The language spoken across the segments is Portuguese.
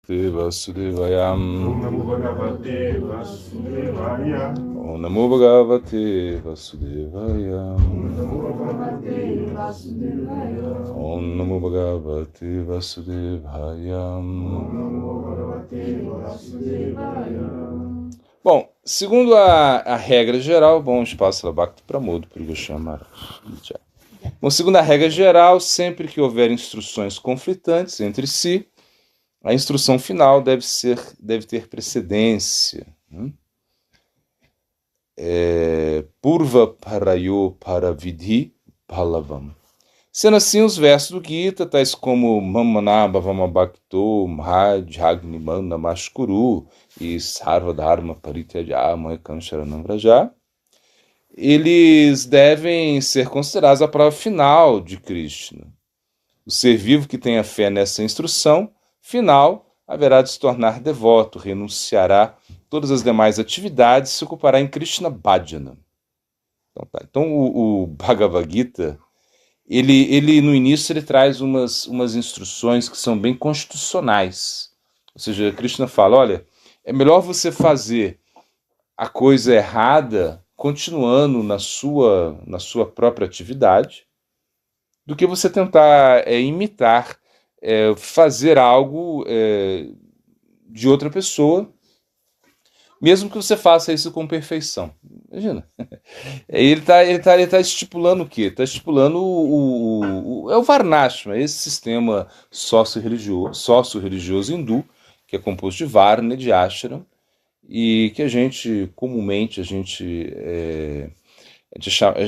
Bhagavate Vasudevaya. Om Namo Bhagavate Vasudevaya. Om Namo Bhagavate Vasudevaya. Om Namo Bhagavate Vasudevaya. Bom, segundo a regra geral, bom, espaço Labhakti Pramod Purusha Maharaj. Bom, segundo a regra geral, sempre que houver instruções conflitantes entre si, a instrução final deve ter precedência. Purva Parayo Paravidhi Palavam. Sendo assim, os versos do Gita, tais como Mamanabhavama Bhakto, Mhajagni Mashkuru e Sarva Dharma Parityaja Moekam Sharanam Vraja, eles devem ser considerados a prova final de Krishna. O ser vivo que tenha fé nessa instrução final haverá de se tornar devoto, renunciará todas as demais atividades e se ocupará em Krishna Bhajana. Então o Bhagavad Gita, ele no início ele traz umas instruções que são bem constitucionais. Ou seja, Krishna fala, olha, é melhor você fazer a coisa errada continuando na sua própria atividade do que você tentar imitar, fazer algo de outra pessoa, mesmo que você faça isso com perfeição. Imagina. Ele tá estipulando o quê? Está estipulando o Varnashram, esse sistema sócio-religioso hindu, que é composto de Varna e de Ashram, e que a gente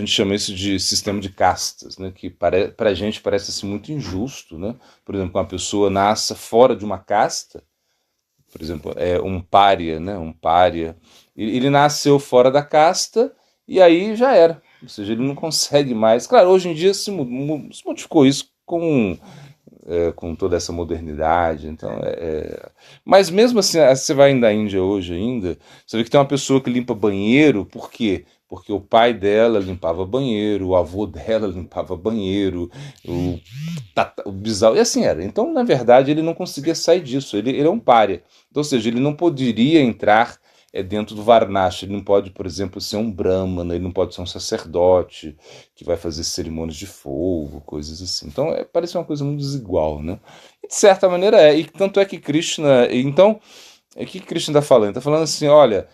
chama isso de sistema de castas, né? Que para a gente parece assim, muito injusto, né? Por exemplo, uma pessoa nasce fora de uma casta, por exemplo, um pária, né? Ele nasceu fora da casta e aí já era. Ou seja, ele não consegue mais. Claro, hoje em dia se modificou isso com toda essa modernidade. Então, mas mesmo assim, você vai na Índia hoje ainda, você vê que tem uma pessoa que limpa banheiro, por quê? Porque o pai dela limpava banheiro, o avô dela limpava banheiro, o bisavô, e assim era. Então, na verdade, ele não conseguia sair disso, ele é um pária. Então, ou seja, ele não poderia entrar dentro do Varnashram. Ele não pode, por exemplo, ser um brahmana, ele não pode ser um sacerdote que vai fazer cerimônias de fogo, coisas assim. Então, parece uma coisa muito desigual, né? E, de certa maneira e tanto é que Krishna... Então, o que Krishna está falando? Ele está falando assim, olha,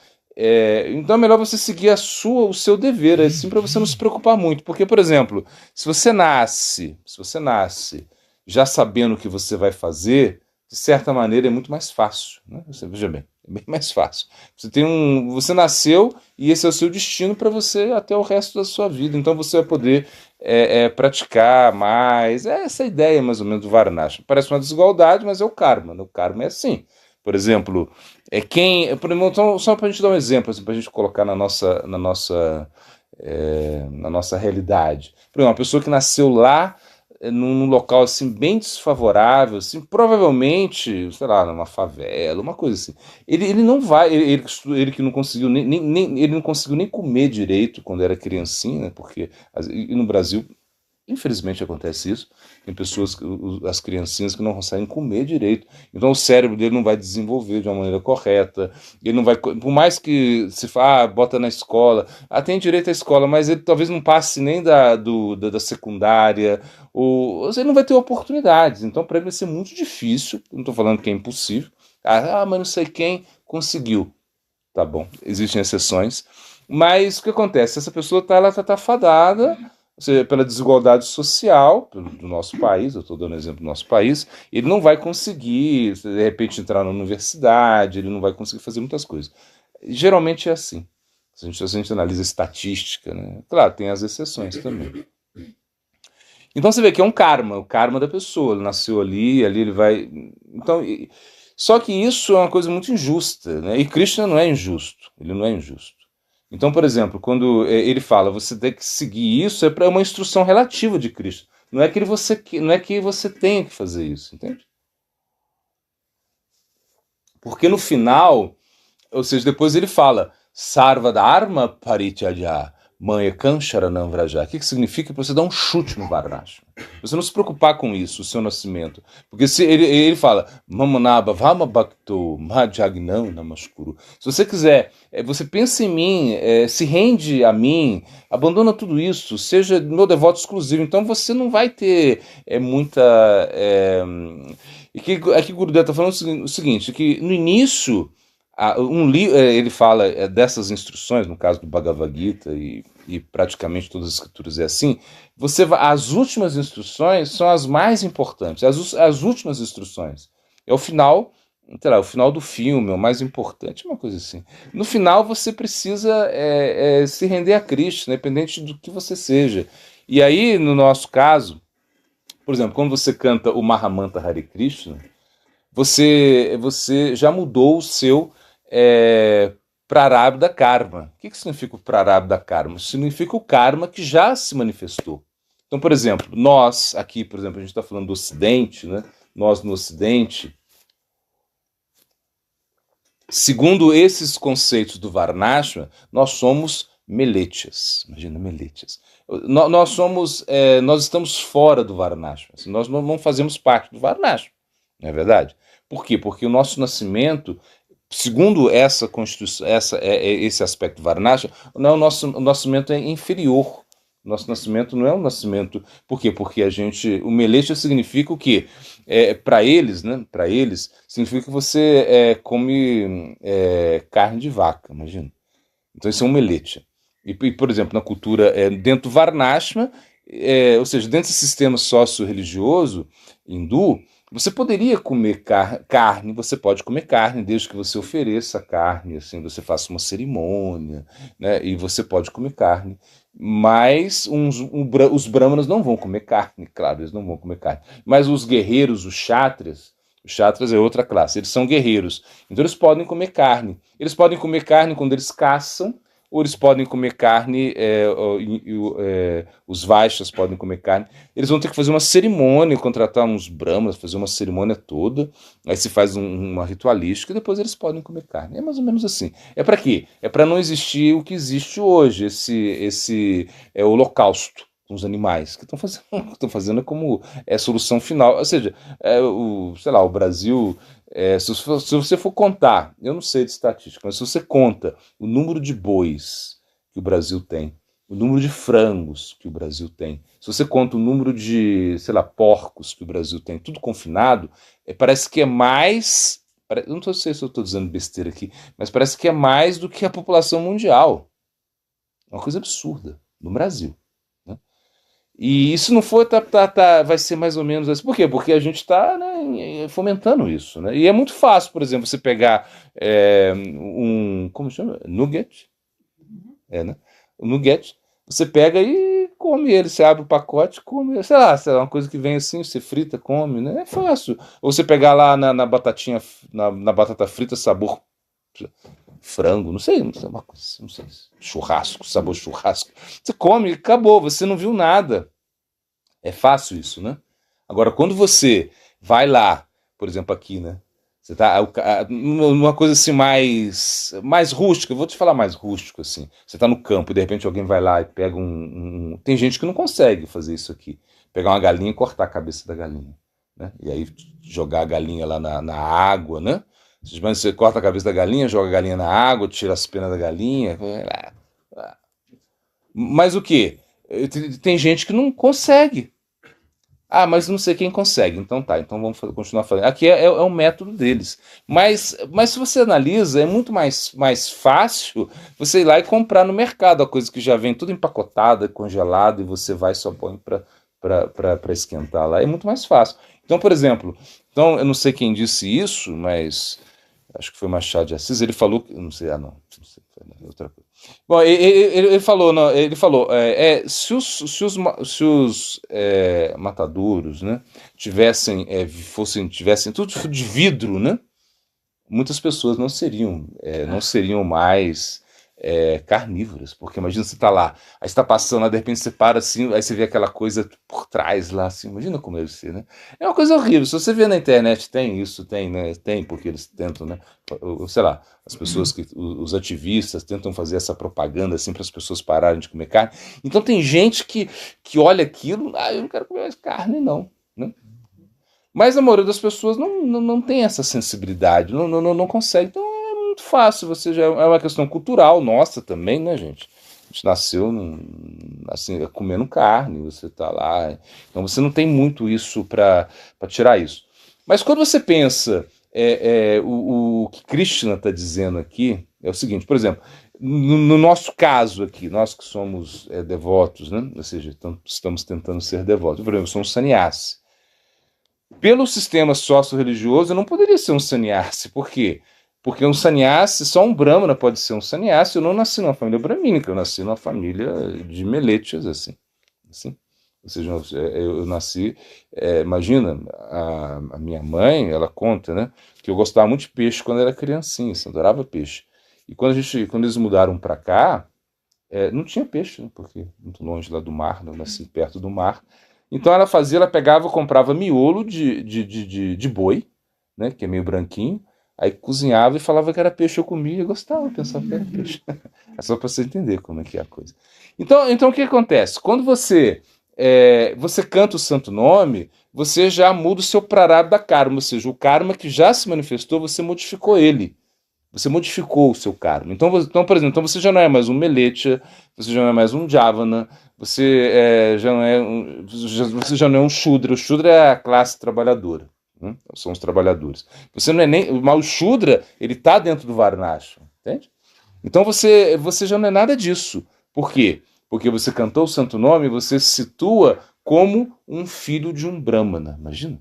então é melhor você seguir o seu dever, assim, para você não se preocupar muito. Porque, por exemplo, se você nasce já sabendo o que você vai fazer, de certa maneira é muito mais fácil, né? Veja bem, é bem mais fácil. Você nasceu e esse é o seu destino para você até o resto da sua vida. Então você vai poder praticar mais. É essa ideia mais ou menos do Varnashram. Parece uma desigualdade, mas é o karma, né? O karma é assim. Por exemplo, então, só para a gente dar um exemplo, assim, para a gente colocar na nossa realidade. Por exemplo, uma pessoa que nasceu lá num local assim bem desfavorável, assim, provavelmente, sei lá, numa favela, uma coisa assim. Ele não vai, ele que não conseguiu ele não conseguiu nem comer direito quando era criancinha, né, porque e no Brasil infelizmente acontece isso. Tem pessoas, as criancinhas, que não conseguem comer direito. Então o cérebro dele não vai desenvolver de uma maneira correta. Ele não vai, por mais que se fala, bota na escola, tem direito à escola, mas ele talvez não passe nem da secundária, ou ele não vai ter oportunidades. Então para ele vai ser muito difícil. Não estou falando que é impossível. Mas não sei quem conseguiu. Tá bom, existem exceções. Mas o que acontece? Essa pessoa ela tá fadada, ou seja, pela desigualdade social do nosso país, eu estou dando exemplo do nosso país, ele não vai conseguir, de repente, entrar na universidade, ele não vai conseguir fazer muitas coisas. Geralmente é assim. Se a gente analisa estatística, né? Claro, tem as exceções também. Então você vê que é um karma, o karma da pessoa. Ele nasceu ali ele vai... Então, só que isso é uma coisa muito injusta, né? E Krishna não é injusto, ele não é injusto. Então, por exemplo, quando ele fala, você tem que seguir isso, é uma instrução relativa de Cristo. Não é que você tenha que fazer isso, entende? Porque no final, ou seja, depois ele fala, Sarva Dharma Parityaja Manha Kancharanam Vrajá. O que significa? Para você dar um chute no Varnashma. Você não se preocupar com isso, o seu nascimento. Porque se ele fala, Mamanaba Vama Bhakto Mahajagnam Namaskuru. Se você quiser, você pensa em mim, se rende a mim, abandona tudo isso, seja meu devoto exclusivo. Então você não vai ter muita. Aqui Gurudev está falando o seguinte: que no início. Ele fala dessas instruções, no caso do Bhagavad Gita, e praticamente todas as escrituras é assim. As últimas instruções são as mais importantes. As últimas instruções. É o final, sei lá, o final do filme, é o mais importante, uma coisa assim. No final você precisa se render a Krishna, independente do que você seja. E aí, no nosso caso, por exemplo, quando você canta o Mahamantra Hare Krishna, você já mudou o seu Prarabdha Karma. O que significa o Prarabdha Karma? Significa o karma que já se manifestou. Então, por exemplo, nós aqui, por exemplo, a gente está falando do Ocidente, né? Nós no Ocidente, segundo esses conceitos do Varnashma, nós somos Melechas. Imagina, Melechas. Nós estamos fora do Varnashma. Assim, nós não fazemos parte do Varnashma. Não é verdade? Por quê? Porque o nosso nascimento, segundo essa constituição, esse aspecto Varnashma, o nosso nascimento é inferior. Nosso nascimento não é um nascimento. Por quê? Porque o Melecha significa o quê? Para eles, né? Para eles, significa que você come carne de vaca, imagina. Então isso é um Melecha. E, por exemplo, na cultura, dentro do Varnashma, ou seja, dentro desse sistema sócio-religioso hindu, você poderia comer carne, você pode comer carne, desde que você ofereça carne, assim, você faça uma cerimônia, né, e você pode comer carne. Mas os brahmanas não vão comer carne, claro, eles não vão comer carne. Mas os guerreiros, os kshatras é outra classe, eles são guerreiros, então eles podem comer carne. Eles podem comer carne quando eles caçam, ou eles podem comer carne, os Vaishyas podem comer carne. Eles vão ter que fazer uma cerimônia, contratar uns brahmas, fazer uma cerimônia toda, aí se faz uma ritualística e depois eles podem comer carne. É mais ou menos assim. É para quê? É para não existir o que existe hoje, esse holocausto com os animais, que estão fazendo como solução final. Ou seja, sei lá, o Brasil... se você for contar, eu não sei de estatística, mas se você conta o número de bois que o Brasil tem, o número de frangos que o Brasil tem, se você conta o número de, sei lá, porcos que o Brasil tem, tudo confinado, parece que é mais, eu não sei se eu estou dizendo besteira aqui, mas parece que é mais do que a população mundial. É uma coisa absurda no Brasil. E isso não for, vai ser mais ou menos assim. Por quê? Porque a gente está, né, fomentando isso. Né? E é muito fácil, por exemplo, você pegar como chama? Nugget. Né? O nugget, você pega e come ele. Você abre o pacote, come, sei lá, uma coisa que vem assim, você frita, come. Né? É fácil. Ou você pegar lá na batatinha, na batata frita, sabor frango, não sei uma coisa, não sei, churrasco, sabor churrasco. Você come e acabou, você não viu nada. É fácil isso, né? Agora, quando você vai lá, por exemplo, aqui, né? Você tá numa coisa assim mais rústica, eu vou te falar mais rústico, assim. Você tá no campo e de repente alguém vai lá e pega Tem gente que não consegue fazer isso aqui. Pegar uma galinha e cortar a cabeça da galinha, né? E aí jogar a galinha lá na água, né? Você corta a cabeça da galinha, joga a galinha na água, tira as penas da galinha. Mas o quê? Tem gente que não consegue. Mas não sei quem consegue. Então tá, então vamos continuar falando. Aqui é um método deles. Mas se você analisa, é muito mais fácil você ir lá e comprar no mercado a coisa que já vem tudo empacotada, congelada, e você vai e só põe para esquentar lá. É muito mais fácil. Então, por exemplo, eu não sei quem disse isso, mas acho que foi Machado de Assis, ele falou, não sei, não sei, foi outra coisa. Bom, ele falou, se os matadouros, né, tivessem tudo de vidro, né, muitas pessoas não seriam mais carnívoras, porque imagina você tá lá, aí você tá passando lá, de repente você para assim, aí você vê aquela coisa por trás lá, assim, imagina como deve ser, né? É uma coisa horrível, se você vê na internet, tem isso, tem, né? Tem, porque eles tentam, né? Sei lá, as pessoas os ativistas tentam fazer essa propaganda, assim, para as pessoas pararem de comer carne. Então tem gente que olha aquilo, eu não quero comer mais carne, não, né? Mas a maioria das pessoas não tem essa sensibilidade, não consegue. Então é muito fácil, você já é uma questão cultural nossa também, né, gente? A gente nasceu assim, comendo carne, você tá lá. Então você não tem muito isso para tirar isso. Mas quando você pensa o que Krishna está dizendo aqui, é o seguinte, por exemplo, no nosso caso aqui, nós que somos devotos, né? Ou seja, estamos tentando ser devotos. Por exemplo, eu sou um sannyasi. Pelo sistema sócio-religioso, eu não poderia ser um sannyasi. Por quê? Porque um sannyasi, só um brahmana pode ser um sannyasi. Eu não nasci numa família brahmínica, eu nasci numa família de melechas, assim. Ou seja, eu nasci... imagina, a minha mãe, ela conta, né, que eu gostava muito de peixe quando era criancinha, assim, adorava peixe. E quando eles mudaram para cá, não tinha peixe, né, porque muito longe lá do mar, eu nasci perto do mar. Então ela pegava, comprava miolo de boi, né, que é meio branquinho, aí cozinhava e falava que era peixe, eu comia e gostava, pensava que era peixe. É só para você entender como é que é a coisa. Então o que acontece? Quando você canta o santo nome, você já muda o seu prarabdha karma, ou seja, o karma que já se manifestou, você modificou ele. Você modificou o seu karma. Então, por exemplo, então você já não é mais um Melecha, você já não é mais um Javana, você já não é um Shudra. O Shudra é a classe trabalhadora, né? São os trabalhadores. Você não é nem... Mas o Shudra, ele está dentro do Varnashram, entende? Então você já não é nada disso. Por quê? Porque você cantou o santo nome, você se situa como um filho de um Brahmana, imagina?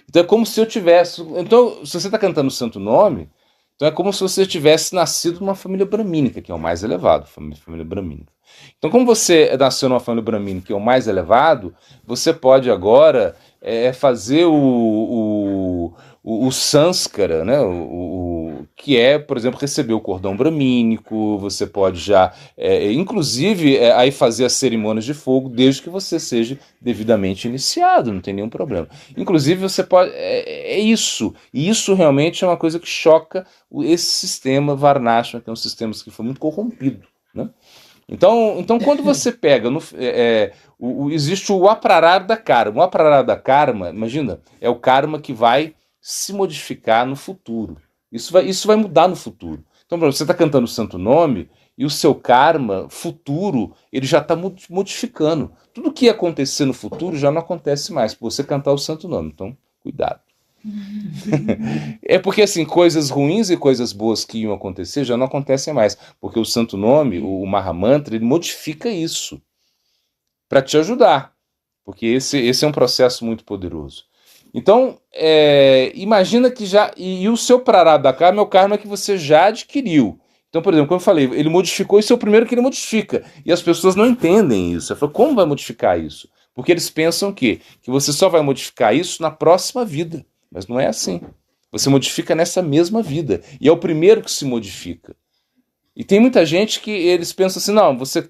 Então é como se eu tivesse... Então, se você está cantando o santo nome... Então é como se você tivesse nascido numa família bramínica, que é o mais elevado, família bramínica. Então, como você nasceu numa família bramínica, que é o mais elevado, você pode agora fazer o sanskara, né? Que é, por exemplo, receber o cordão bramínico, você pode já, inclusive, aí fazer as cerimônias de fogo, desde que você seja devidamente iniciado, não tem nenhum problema. Inclusive, você pode... isso, e isso realmente é uma coisa que choca esse sistema Varnashram, que é um sistema que foi muito corrompido, né? Então quando você pega... existe o aprarabdha karma. O aprarabdha karma, imagina, é o karma que vai se modificar no futuro. Isso vai mudar no futuro. Então, você está cantando o santo nome e o seu karma futuro, ele já está modificando. Tudo que ia acontecer no futuro já não acontece mais por você cantar o santo nome. Então, cuidado. É porque, assim, coisas ruins e coisas boas que iam acontecer já não acontecem mais. Porque o santo nome, o Mahamantra, ele modifica isso para te ajudar. Porque esse é um processo muito poderoso. Então, imagina que já... E o seu prarabdha karma é o karma que você já adquiriu. Então, por exemplo, como eu falei, ele modificou, isso é o primeiro que ele modifica. E as pessoas não entendem isso. Eu falo, como vai modificar isso? Porque eles pensam que você só vai modificar isso na próxima vida. Mas não é assim. Você modifica nessa mesma vida. E é o primeiro que se modifica. E tem muita gente que eles pensam assim, não, você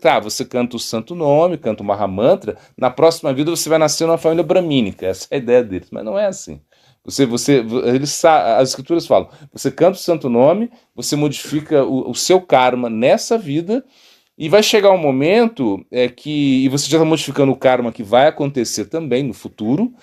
canta o santo nome, canta o Mahamantra, na próxima vida você vai nascer numa família bramínica. Essa é a ideia deles, mas não é assim. As escrituras falam, você canta o santo nome, você modifica o seu karma nessa vida, e vai chegar um momento e você já está modificando o karma que vai acontecer também no futuro.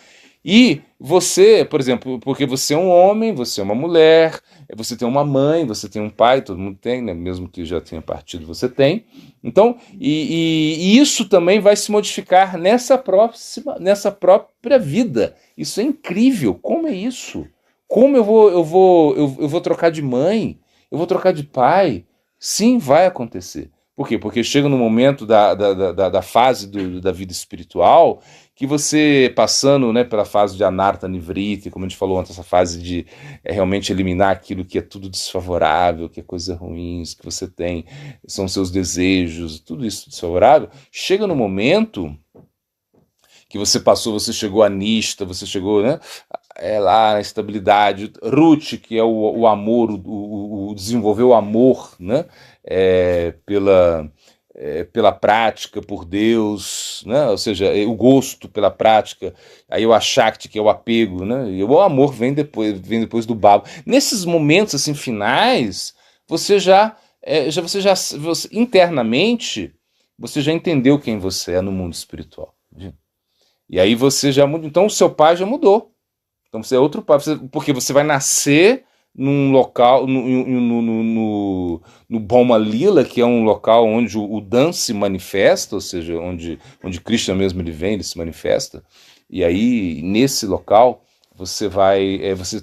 E você, por exemplo, porque você é um homem, você é uma mulher, você tem uma mãe, você tem um pai, todo mundo tem, né? Mesmo que já tenha partido, você tem. Então, e isso também vai se modificar nessa própria vida. Isso é incrível. Como é isso? Como eu vou trocar de mãe? Eu vou trocar de pai? Sim, vai acontecer. Por quê? Porque chega no momento da fase da vida espiritual que você, passando, né, pela fase de anarta nivriti, como a gente falou antes, essa fase de realmente eliminar aquilo que é tudo desfavorável, que é coisa ruim, que você tem, são seus desejos, tudo isso desfavorável, chega no momento que você chegou a nista, você chegou, né, lá na estabilidade, Ruth, que é o amor, desenvolver o amor, né, pela prática, por Deus, né? Ou seja, o gosto pela prática, aí o Ashakti, que é o apego, né? E o amor vem depois do bhava. Nesses momentos assim finais, internamente, você já entendeu quem você é no mundo espiritual. E aí você já mudou. Então o seu pai já mudou. Então você é outro pai, porque você vai nascer num local, no Boma Lila, que é um local onde o Dan se manifesta, ou seja, onde Krishna mesmo ele vem, ele se manifesta. E aí, nesse local, você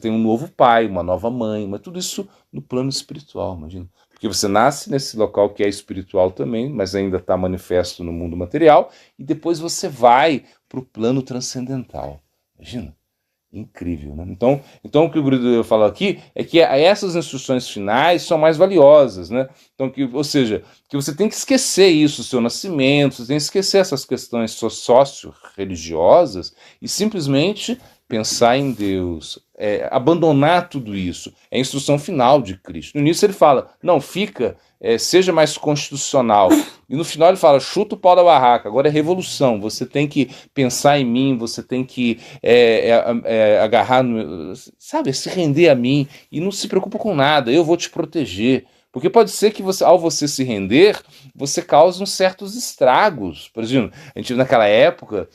tem um novo pai, uma nova mãe, mas tudo isso no plano espiritual, imagina. Porque você nasce nesse local que é espiritual também, mas ainda está manifesto no mundo material, e depois você vai para o plano transcendental. Imagina. Incrível, né? Então o que o Gurudev fala aqui é que essas instruções finais são mais valiosas, né? Então, ou seja, que você tem que esquecer isso, o seu nascimento, você tem que esquecer essas questões socio-religiosas e simplesmente pensar em Deus, abandonar tudo isso. É a instrução final de Cristo. No início ele fala, não, seja mais constitucional. E no final ele fala, chuta o pau da barraca, agora é revolução, você tem que pensar em mim, você tem que agarrar, sabe, se render a mim, e não se preocupa com nada, eu vou te proteger. Porque pode ser que ao você se render, você cause uns certos estragos. Por exemplo, a gente naquela época,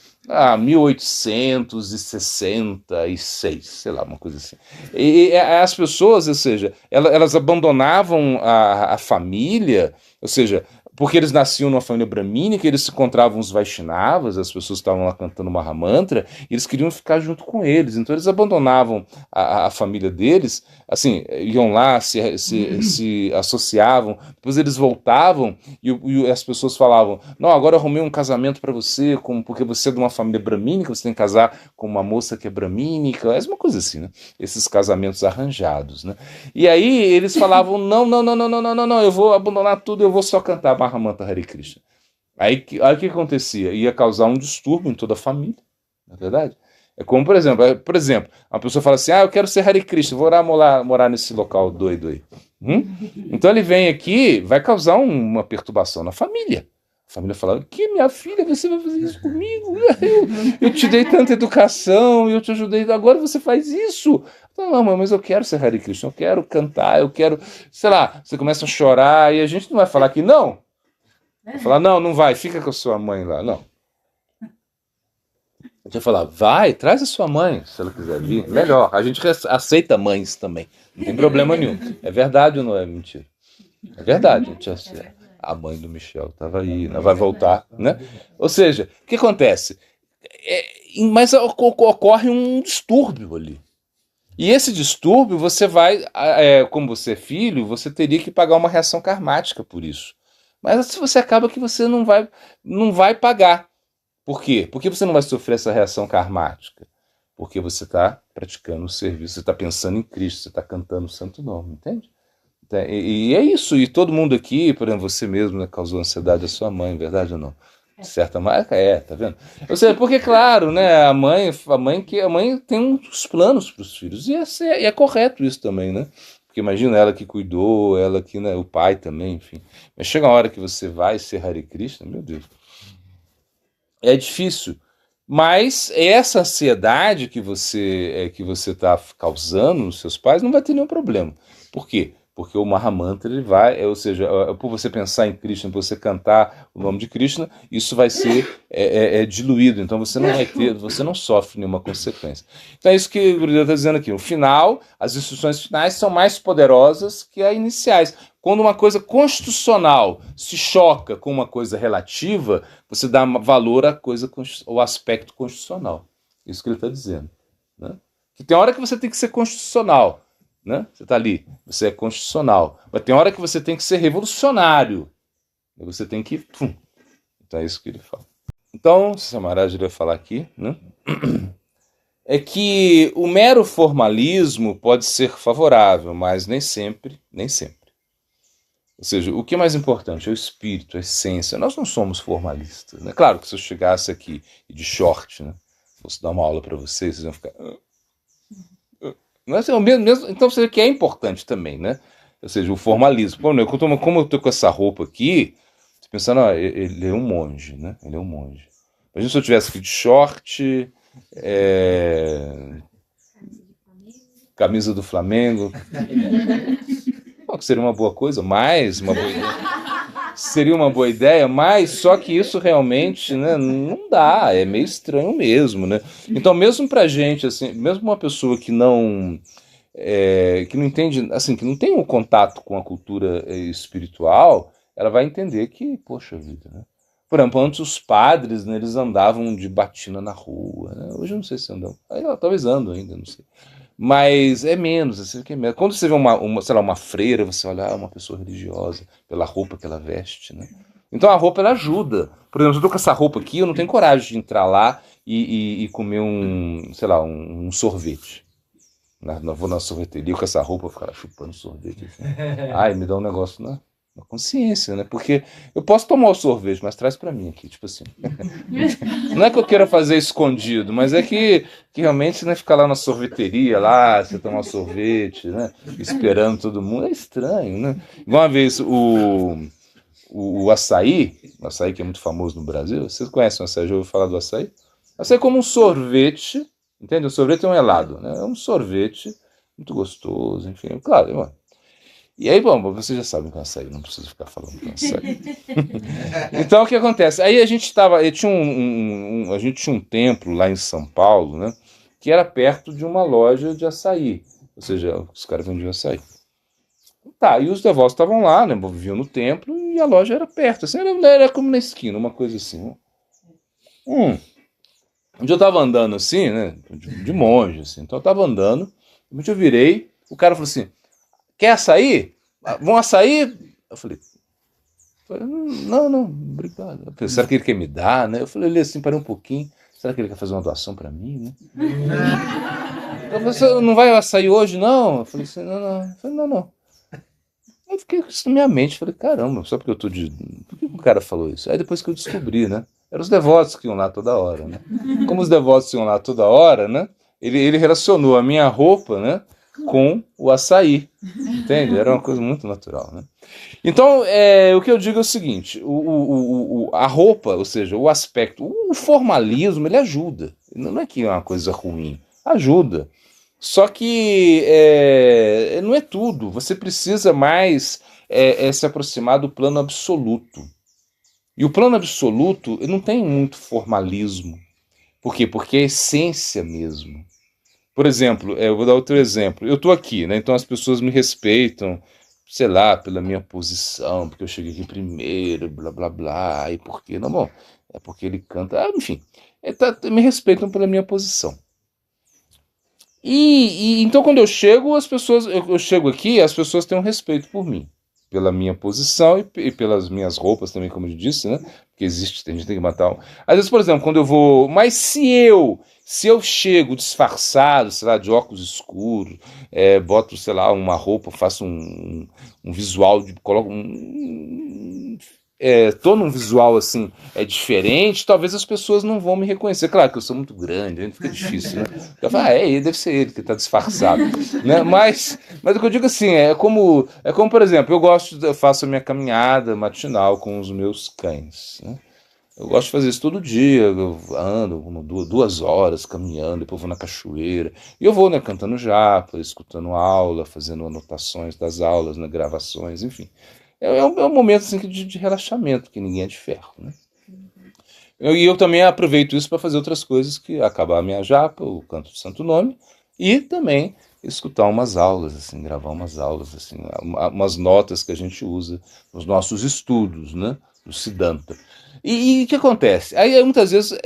1866, sei lá, uma coisa assim. E as pessoas, ou seja, elas abandonavam a família, ou seja, porque eles nasciam numa família bramínica, eles se encontravam os Vaishnavas, as pessoas estavam lá cantando Mahamantra, e eles queriam ficar junto com eles, então eles abandonavam a família deles, assim, iam lá, se associavam, depois eles voltavam e as pessoas falavam, não, agora eu arrumei um casamento para você, porque você é de uma família bramínica, você tem que casar com uma moça que é bramínica, é uma coisa assim, né? Esses casamentos arranjados, né? E aí eles falavam, não, eu vou abandonar tudo, eu vou só cantar Mahamantra Hare Krishna. Aí o que acontecia? Ia causar um distúrbio em toda a família, não é verdade? É como, por exemplo, uma pessoa fala assim, eu quero ser Hare Krishna, vou morar nesse local doido aí. Então ele vem aqui, vai causar uma perturbação na família. A família fala, que minha filha, você vai fazer isso comigo? Eu te dei tanta educação, eu te ajudei, agora você faz isso? Não, mas eu quero ser Hare Krishna, eu quero cantar, eu quero, sei lá, você começa a chorar e a gente não vai falar que não. Vai falar, não vai, fica com a sua mãe lá, não. A gente vai falar, vai, traz a sua mãe, se ela quiser vir, melhor. A gente aceita mães também, não tem problema nenhum. É verdade ou não é mentira? É verdade, a gente aceita. A mãe do Michel estava aí, não vai voltar, né? Ou seja, o que acontece? Mas ocorre um distúrbio ali. E esse distúrbio, você vai, como você é filho, você teria que pagar uma reação karmática por isso. Mas se você acaba que você não vai pagar. Por quê? Por que você não vai sofrer essa reação karmática? Porque você está praticando o serviço, você está pensando em Cristo, você está cantando o santo nome, entende? E é isso, e todo mundo aqui, por exemplo, você mesmo, né, causou ansiedade à sua mãe, verdade ou não? De certa marca, tá vendo? Ou seja, porque, claro, né, a mãe tem uns planos para os filhos, e é correto isso também, né? Porque imagina ela que cuidou, ela que, né, o pai também, enfim. Mas chega uma hora que você vai ser Hare Krishna, meu Deus. É difícil. Mas essa ansiedade que você está causando nos seus pais não vai ter nenhum problema. Por quê? Porque o Mahamantra, ele vai, ou seja, por você pensar em Krishna, por você cantar o nome de Krishna, isso vai ser diluído, então você não sofre nenhuma consequência. Então é isso que o Gurudev está dizendo aqui. No final, as instruções finais são mais poderosas que as iniciais. Quando uma coisa constitucional se choca com uma coisa relativa, você dá valor ao aspecto constitucional. Isso que ele está dizendo. Né? Que tem hora que você tem que ser constitucional. Né? Você está ali, você é constitucional. Mas tem hora que você tem que ser revolucionário. Você tem que... Então é isso que ele fala. Então, o Samaraj vai falar aqui, né? É que o mero formalismo pode ser favorável, mas nem sempre. Ou seja, o que é mais importante é o espírito, a essência. Nós não somos formalistas. Né? Claro que se eu chegasse aqui de short, né, fosse dar uma aula para vocês iam ficar... Então você vê que é importante também, né? Ou seja, o formalismo. Como eu tô com essa roupa aqui, tô pensando, ele é um monge, né? Ele é um monge. Imagina se eu tivesse aqui de short, camisa do Flamengo. Que seria uma boa coisa, seria uma boa ideia, mas só que isso realmente, né, não dá, é meio estranho mesmo, né? Então, mesmo pra gente, assim, mesmo uma pessoa que não entende, assim, que não tem um contato com a cultura espiritual, ela vai entender que, poxa vida, né? Por exemplo, antes os padres, né, eles andavam de batina na rua, né? Hoje eu não sei se andam, talvez andam ainda, não sei. Mas é menos, assim, que é menos. Quando você vê sei lá, uma freira, você olha, uma pessoa religiosa, pela roupa que ela veste, né? Então a roupa, ela ajuda. Por exemplo, se eu tô com essa roupa aqui, eu não tenho coragem de entrar lá e comer sei lá, um sorvete. Vou na sorveteria com essa roupa, ficar chupando sorvete. Assim. Ai, me dá um negócio na consciência, né? Porque eu posso tomar o sorvete, mas traz pra mim aqui, tipo assim. Não é que eu queira fazer escondido, mas é que realmente, né, ficar lá na sorveteria, lá, você tomar sorvete, né? Esperando todo mundo, é estranho, né? Uma vez o açaí que é muito famoso no Brasil, vocês conhecem o açaí? Já ouviu falar do açaí? Açaí é como um sorvete, entende? O sorvete é um helado, né? É um sorvete muito gostoso, enfim, claro, mano. E aí, bom, vocês já sabem que é açaí, não preciso ficar falando que é açaí. Então, o que acontece? Aí a gente a gente tinha um templo lá em São Paulo, né? Que era perto de uma loja de açaí. Ou seja, os caras vendiam açaí. Tá, e os devotos estavam lá, né? Viviam no templo e a loja era perto. Assim, era como na esquina, uma coisa assim. Um dia eu tava andando assim, né? De monge, assim. Então eu tava andando, eu virei, o cara falou assim: quer açaí? Vão açaí? Eu falei, não, obrigado. Eu falei, será que ele quer me dar, né? Eu falei assim, parei um pouquinho. Será que ele quer fazer uma doação pra mim, né? Eu falei, você não vai açaí hoje, não? Eu falei assim, não. Eu falei, não. Eu fiquei com isso na minha mente. Falei, caramba, só porque eu tô de... Por que o cara falou isso? Aí depois que eu descobri, né? Eram os devotos que iam lá toda hora, né? Como os devotos iam lá toda hora, né? Ele relacionou a minha roupa, né? Com o açaí, entende? Era uma coisa muito natural, né? Então, o que eu digo é o seguinte, a roupa, ou seja, o aspecto, o formalismo, ele ajuda. Não é que é uma coisa ruim, ajuda. Só que não é tudo. Você precisa mais se aproximar do plano absoluto. E o plano absoluto não tem muito formalismo. Por quê? Porque é a essência mesmo. Por exemplo, eu vou dar outro exemplo. Eu estou aqui, né? Então as pessoas me respeitam, sei lá, pela minha posição, porque eu cheguei aqui primeiro, blá, blá, blá, e por quê? Não, bom, é porque ele canta, enfim, me respeitam pela minha posição. E então quando eu chego, eu chego aqui, as pessoas têm um respeito por mim, pela minha posição e pelas minhas roupas também, como eu disse, né? Porque a gente tem que matar. Às vezes, por exemplo, quando eu vou, mas se eu chego disfarçado, sei lá, de óculos escuros, boto, sei lá, uma roupa, faço um visual, coloco tô num visual assim, diferente, talvez as pessoas não vão me reconhecer. Claro que eu sou muito grande, aí fica difícil, né? Eu falo, deve ser ele que está disfarçado. Né? Mas o que eu digo assim, é como, por exemplo, eu faço a minha caminhada matinal com os meus cães, né? Eu gosto de fazer isso todo dia, eu ando 2 horas caminhando, depois vou na cachoeira, e eu vou, né, cantando japa, escutando aula, fazendo anotações das aulas, né, gravações, enfim. É um momento assim, de relaxamento, que ninguém é de ferro, né? E eu também aproveito isso para fazer outras coisas, que acabar a minha japa, o canto do Santo Nome, e também escutar umas aulas, assim, gravar umas aulas, assim, umas notas que a gente usa nos nossos estudos, né, do Siddhanta. E o que acontece? Aí muitas vezes,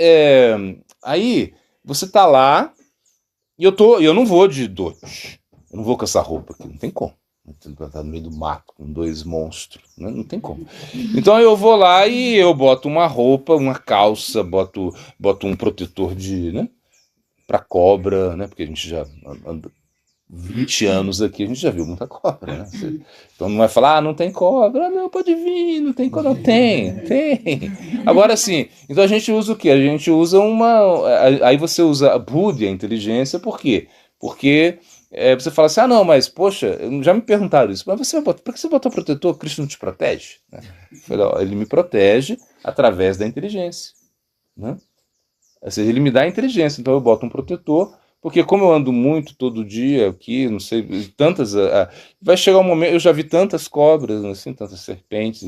aí você tá lá, e eu não vou de dote, eu não vou com essa roupa aqui, não tem como. Tá no meio do mato com 2 monstros, né? Não tem como. Então eu vou lá e eu boto uma roupa, uma calça, boto um protetor né, para cobra, né? Porque a gente já anda 20 anos aqui, a gente já viu muita cobra, né? Então não vai falar, não tem cobra, não, pode vir, não tem cobra, não tem. Agora sim, então a gente usa o quê? A gente usa aí você usa a Buddha, a inteligência, por quê? Porque Você fala assim, não, mas poxa, já me perguntaram isso, mas por que você botou protetor? Cristo não te protege? Né? Eu falei, ele me protege através da inteligência. Né? Ou seja, ele me dá inteligência, então eu boto um protetor, porque como eu ando muito todo dia aqui, não sei, tantas. Vai chegar um momento, eu já vi tantas cobras, assim, tantas serpentes,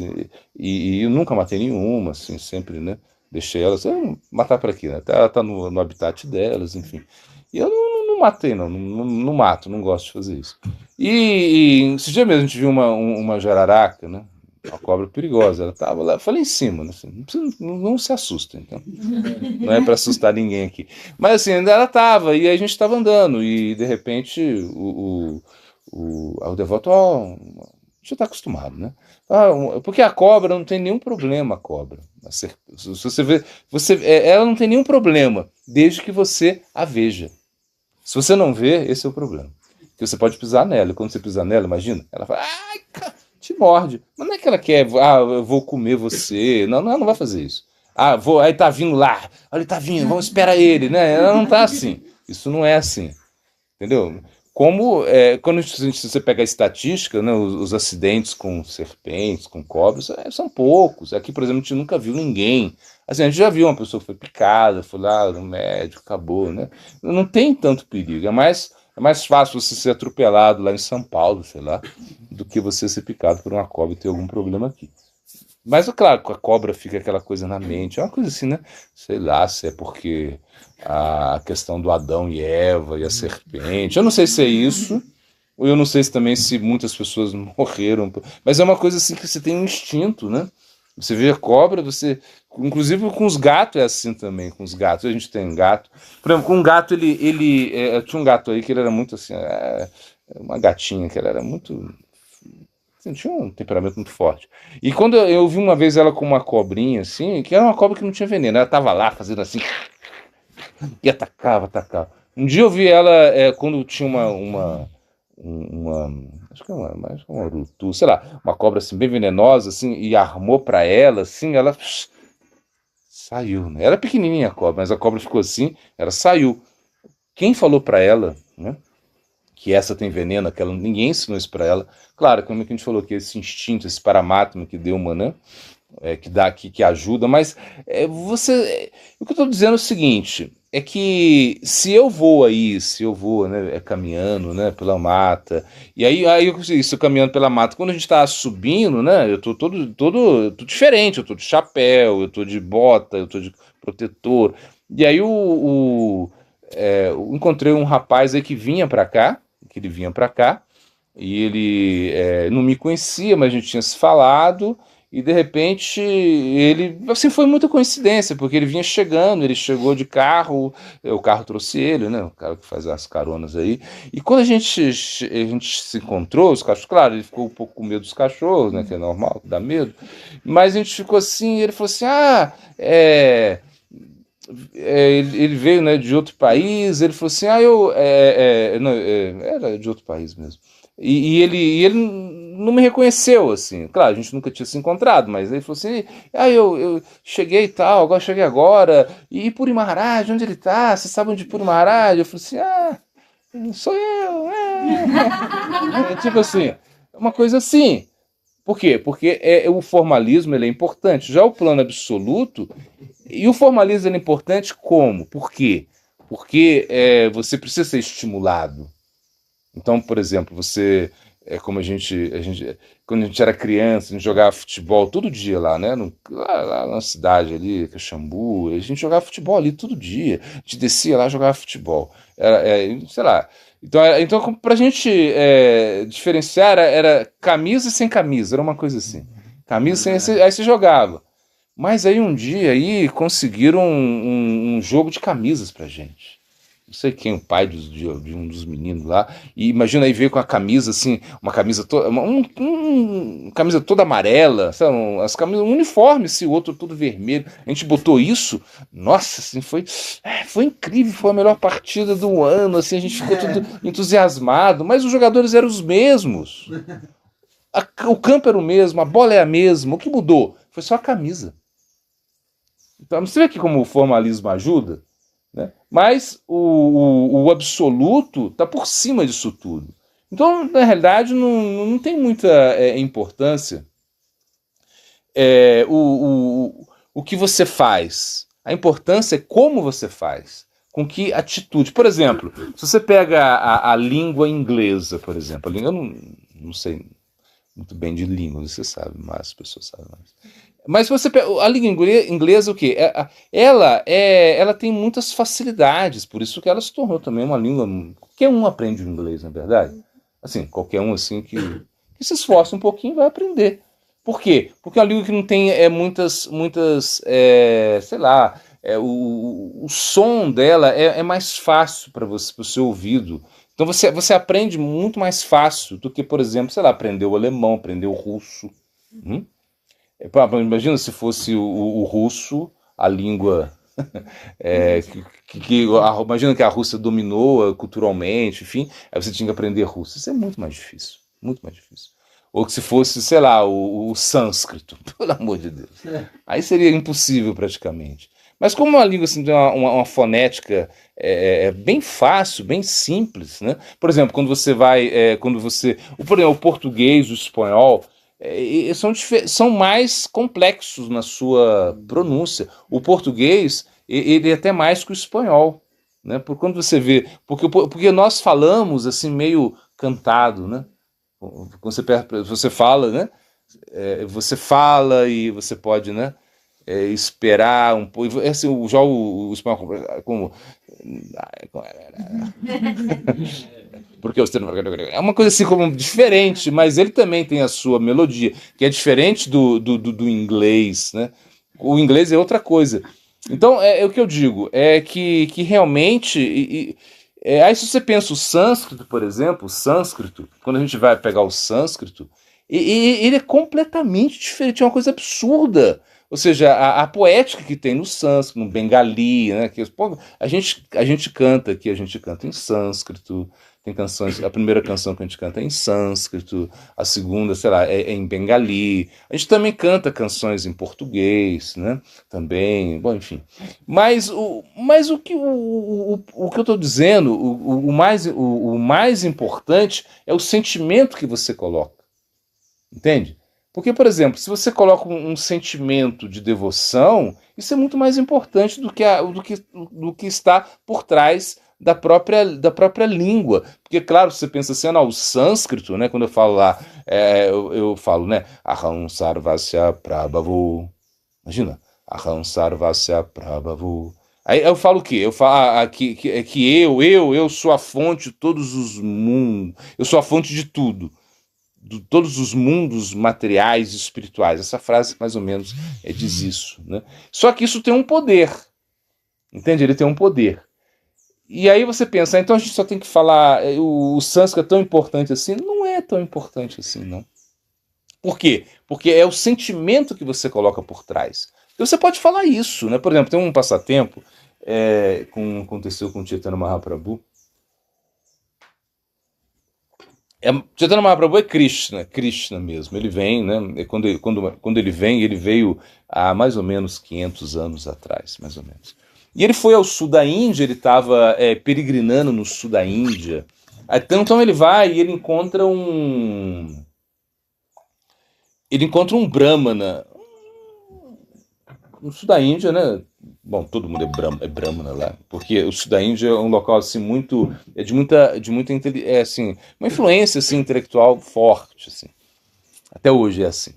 e eu nunca matei nenhuma, assim, sempre, né? Deixei elas, matar para quê? Né? Ela tá no habitat delas, enfim. E eu não matei, não mato, não gosto de fazer isso. E esse dia mesmo a gente viu uma jararaca, né? Uma cobra perigosa, ela tava lá, falei em cima, né? Assim, não se assusta, então. Não é para assustar ninguém aqui. Mas assim, ainda ela tava, e a gente tava andando, e de repente o devoto, já tá acostumado, né? Porque a cobra não tem nenhum problema, a cobra. Se você vê, ela não tem nenhum problema, desde que você a veja. Se você não vê, esse é o problema. Porque você pode pisar nela, e quando você pisar nela, imagina, ela fala, ai, te morde. Mas não é que ela quer, eu vou comer você. Não, ela não vai fazer isso. Aí tá vindo lá, olha, ele tá vindo, vamos esperar ele, né? Ela não tá assim. Isso não é assim. Entendeu? Quando você pega a estatística, né, os acidentes com serpentes, com cobras, são poucos. Aqui, por exemplo, a gente nunca viu ninguém. Assim, a gente já viu uma pessoa que foi picada, foi lá no médico, acabou, né? Não tem tanto perigo. É mais fácil você ser atropelado lá em São Paulo, sei lá, do que você ser picado por uma cobra e ter algum problema aqui. Mas, claro, com a cobra fica aquela coisa na mente. É uma coisa assim, né? Sei lá, se é porque a questão do Adão e Eva e a serpente. Eu não sei se é isso. Ou eu não sei se também se muitas pessoas morreram. Mas é uma coisa assim que você tem um instinto, né? Você vê a cobra, você. Inclusive com os gatos é assim também. Com os gatos. A gente tem gato. Por exemplo, com um gato, tinha um gato aí que ele era muito assim. Uma gatinha que ela era muito. Tinha um temperamento muito forte. E quando eu vi uma vez ela com uma cobrinha, assim, que era uma cobra que não tinha veneno, ela tava lá fazendo assim, e atacava. Um dia eu vi ela quando tinha acho que é uma urutu, sei lá, uma cobra assim, bem venenosa, assim, e armou pra ela, assim, ela saiu, né? Era pequenininha a cobra, mas a cobra ficou assim, ela saiu. Quem falou pra ela, né? Que essa tem veneno, ninguém ensinou isso para ela. Claro, como a gente falou que esse instinto, esse paramátimo que deu uma, né? Que ajuda, mas o que eu estou dizendo é o seguinte, é que se eu vou, né, caminhando, né, pela mata, e aí eu consigo isso, caminhando pela mata, quando a gente está subindo, né, eu tô tô diferente, eu tô de chapéu, eu tô de bota, eu tô de protetor, e aí eu encontrei um rapaz aí que ele vinha para cá, e ele não me conhecia, mas a gente tinha se falado, e de repente ele, assim, foi muita coincidência, porque ele chegou de carro, o carro trouxe ele, né, o cara que faz as caronas aí, e quando a gente se encontrou, os cachorros, claro, ele ficou um pouco com medo dos cachorros, né, que é normal, dá medo, mas a gente ficou assim, ele falou assim, ele veio, né, de outro país, ele falou assim, não, era de outro país mesmo. E ele não me reconheceu, assim. Claro, a gente nunca tinha se encontrado, mas ele falou assim, eu cheguei e tal, agora cheguei agora, e Puri Maharaj, onde ele tá? Você sabe onde Puri Maharaj? Eu falei assim, sou eu, tipo assim, uma coisa assim. Por quê? Porque o formalismo ele é importante. Já o plano absoluto, e o formalismo ele é importante como? Por quê? Porque você precisa ser estimulado. Então, por exemplo, como quando a gente era criança, a gente jogava futebol todo dia lá, né? Lá na cidade ali, Caxambu, a gente jogava futebol ali todo dia. A gente descia lá e jogava futebol. Sei lá. Então pra gente diferenciar, era camisa sem camisa, era uma coisa assim. Camisa sem, aí você jogava. Mas aí um dia aí conseguiram um jogo de camisas pra gente. Não sei quem, o pai de um dos meninos lá, e imagina aí ver com a camisa assim, uma camisa toda, camisa toda amarela, sabe, as camisas, um uniforme, o outro todo vermelho. A gente botou isso, nossa, assim, foi incrível, foi a melhor partida do ano, assim, a gente ficou todo entusiasmado, mas os jogadores eram os mesmos. O campo era o mesmo, a bola é a mesma, o que mudou? Foi só a camisa. Então, você vê aqui como o formalismo ajuda? né? Mas o absoluto está por cima disso tudo. Então, na realidade, não tem muita importância o que você faz. A importância é como você faz, com que atitude. Por exemplo, se você pega a língua inglesa, por exemplo, a língua, eu não sei muito bem de língua, você sabe, mas as pessoas sabem mais. Mas se você pega a língua inglesa, o quê? Ela tem muitas facilidades, por isso que ela se tornou também uma língua. Qualquer um aprende o inglês, na verdade. Assim, qualquer um assim que se esforça um pouquinho vai aprender. Por quê? Porque é uma língua que não tem muitas sei lá, o som dela é mais fácil para você, para o seu ouvido. Então você aprende muito mais fácil do que, por exemplo, sei lá, aprender o alemão, aprender o russo. Imagina se fosse o russo, a língua. Imagina que a Rússia dominou culturalmente, enfim, aí você tinha que aprender russo. Isso é muito mais difícil. Muito mais difícil. Ou que se fosse, sei lá, o sânscrito, pelo amor de Deus. Aí seria impossível praticamente. Mas como uma língua assim, tem uma fonética bem fácil, bem simples, né? Por exemplo, quando você vai. Por exemplo, o português, o espanhol. São mais complexos na sua pronúncia. O português, ele é até mais que o espanhol, né? Quando você vê, porque nós falamos assim meio cantado, né? Quando você fala, né? Você fala e você pode, né? Esperar um pouco. Assim, já o espanhol como porque é uma coisa assim como diferente, mas ele também tem a sua melodia, que é diferente do inglês, né? O inglês é outra coisa. Então, é o que eu digo, é que realmente... aí se você pensa o sânscrito, por exemplo, o sânscrito, quando a gente vai pegar o sânscrito, ele é completamente diferente, é uma coisa absurda. Ou seja, a poética que tem no sânscrito, no bengali, né? A gente canta aqui, a gente canta em sânscrito, tem canções, a primeira canção que a gente canta é em sânscrito, a segunda, sei lá, é em bengali. A gente também canta canções em português, né? Também, bom, enfim. Mas o que eu estou dizendo, o mais importante é o sentimento que você coloca. Entende? Porque, por exemplo, se você coloca um sentimento de devoção, isso é muito mais importante do que está por trás da própria língua. Porque, claro, você pensa assim, o sânscrito, né? Quando eu falo lá, eu falo, né? Aham sarvasya prabhavu. Imagina, Aham sarvasya prabhavu. Aí eu falo o quê? Eu falo que eu sou a fonte de todos os mundos, eu sou a fonte de tudo. De todos os mundos materiais e espirituais. Essa frase mais ou menos diz isso, né? Só que isso tem um poder, entende? Ele tem um poder. E aí você pensa, então a gente só tem que falar, o sânscrito é tão importante assim? Não é tão importante assim, não. Por quê? Porque é o sentimento que você coloca por trás. E você pode falar isso, né? Por exemplo, tem um passatempo aconteceu com o Chaitanya Mahaprabhu. Chaitanya Mahaprabhu é Krishna mesmo. Ele vem, né? Quando ele vem, ele veio há mais ou menos 500 anos atrás, mais ou menos. E ele foi ao sul da Índia, ele estava peregrinando no sul da Índia. Então ele vai e ele encontra um Brahmana no sul da Índia, né? Bom, todo mundo é Brahmana lá, porque o sul da Índia é um local assim de muita assim, uma influência assim intelectual forte assim. Até hoje é assim.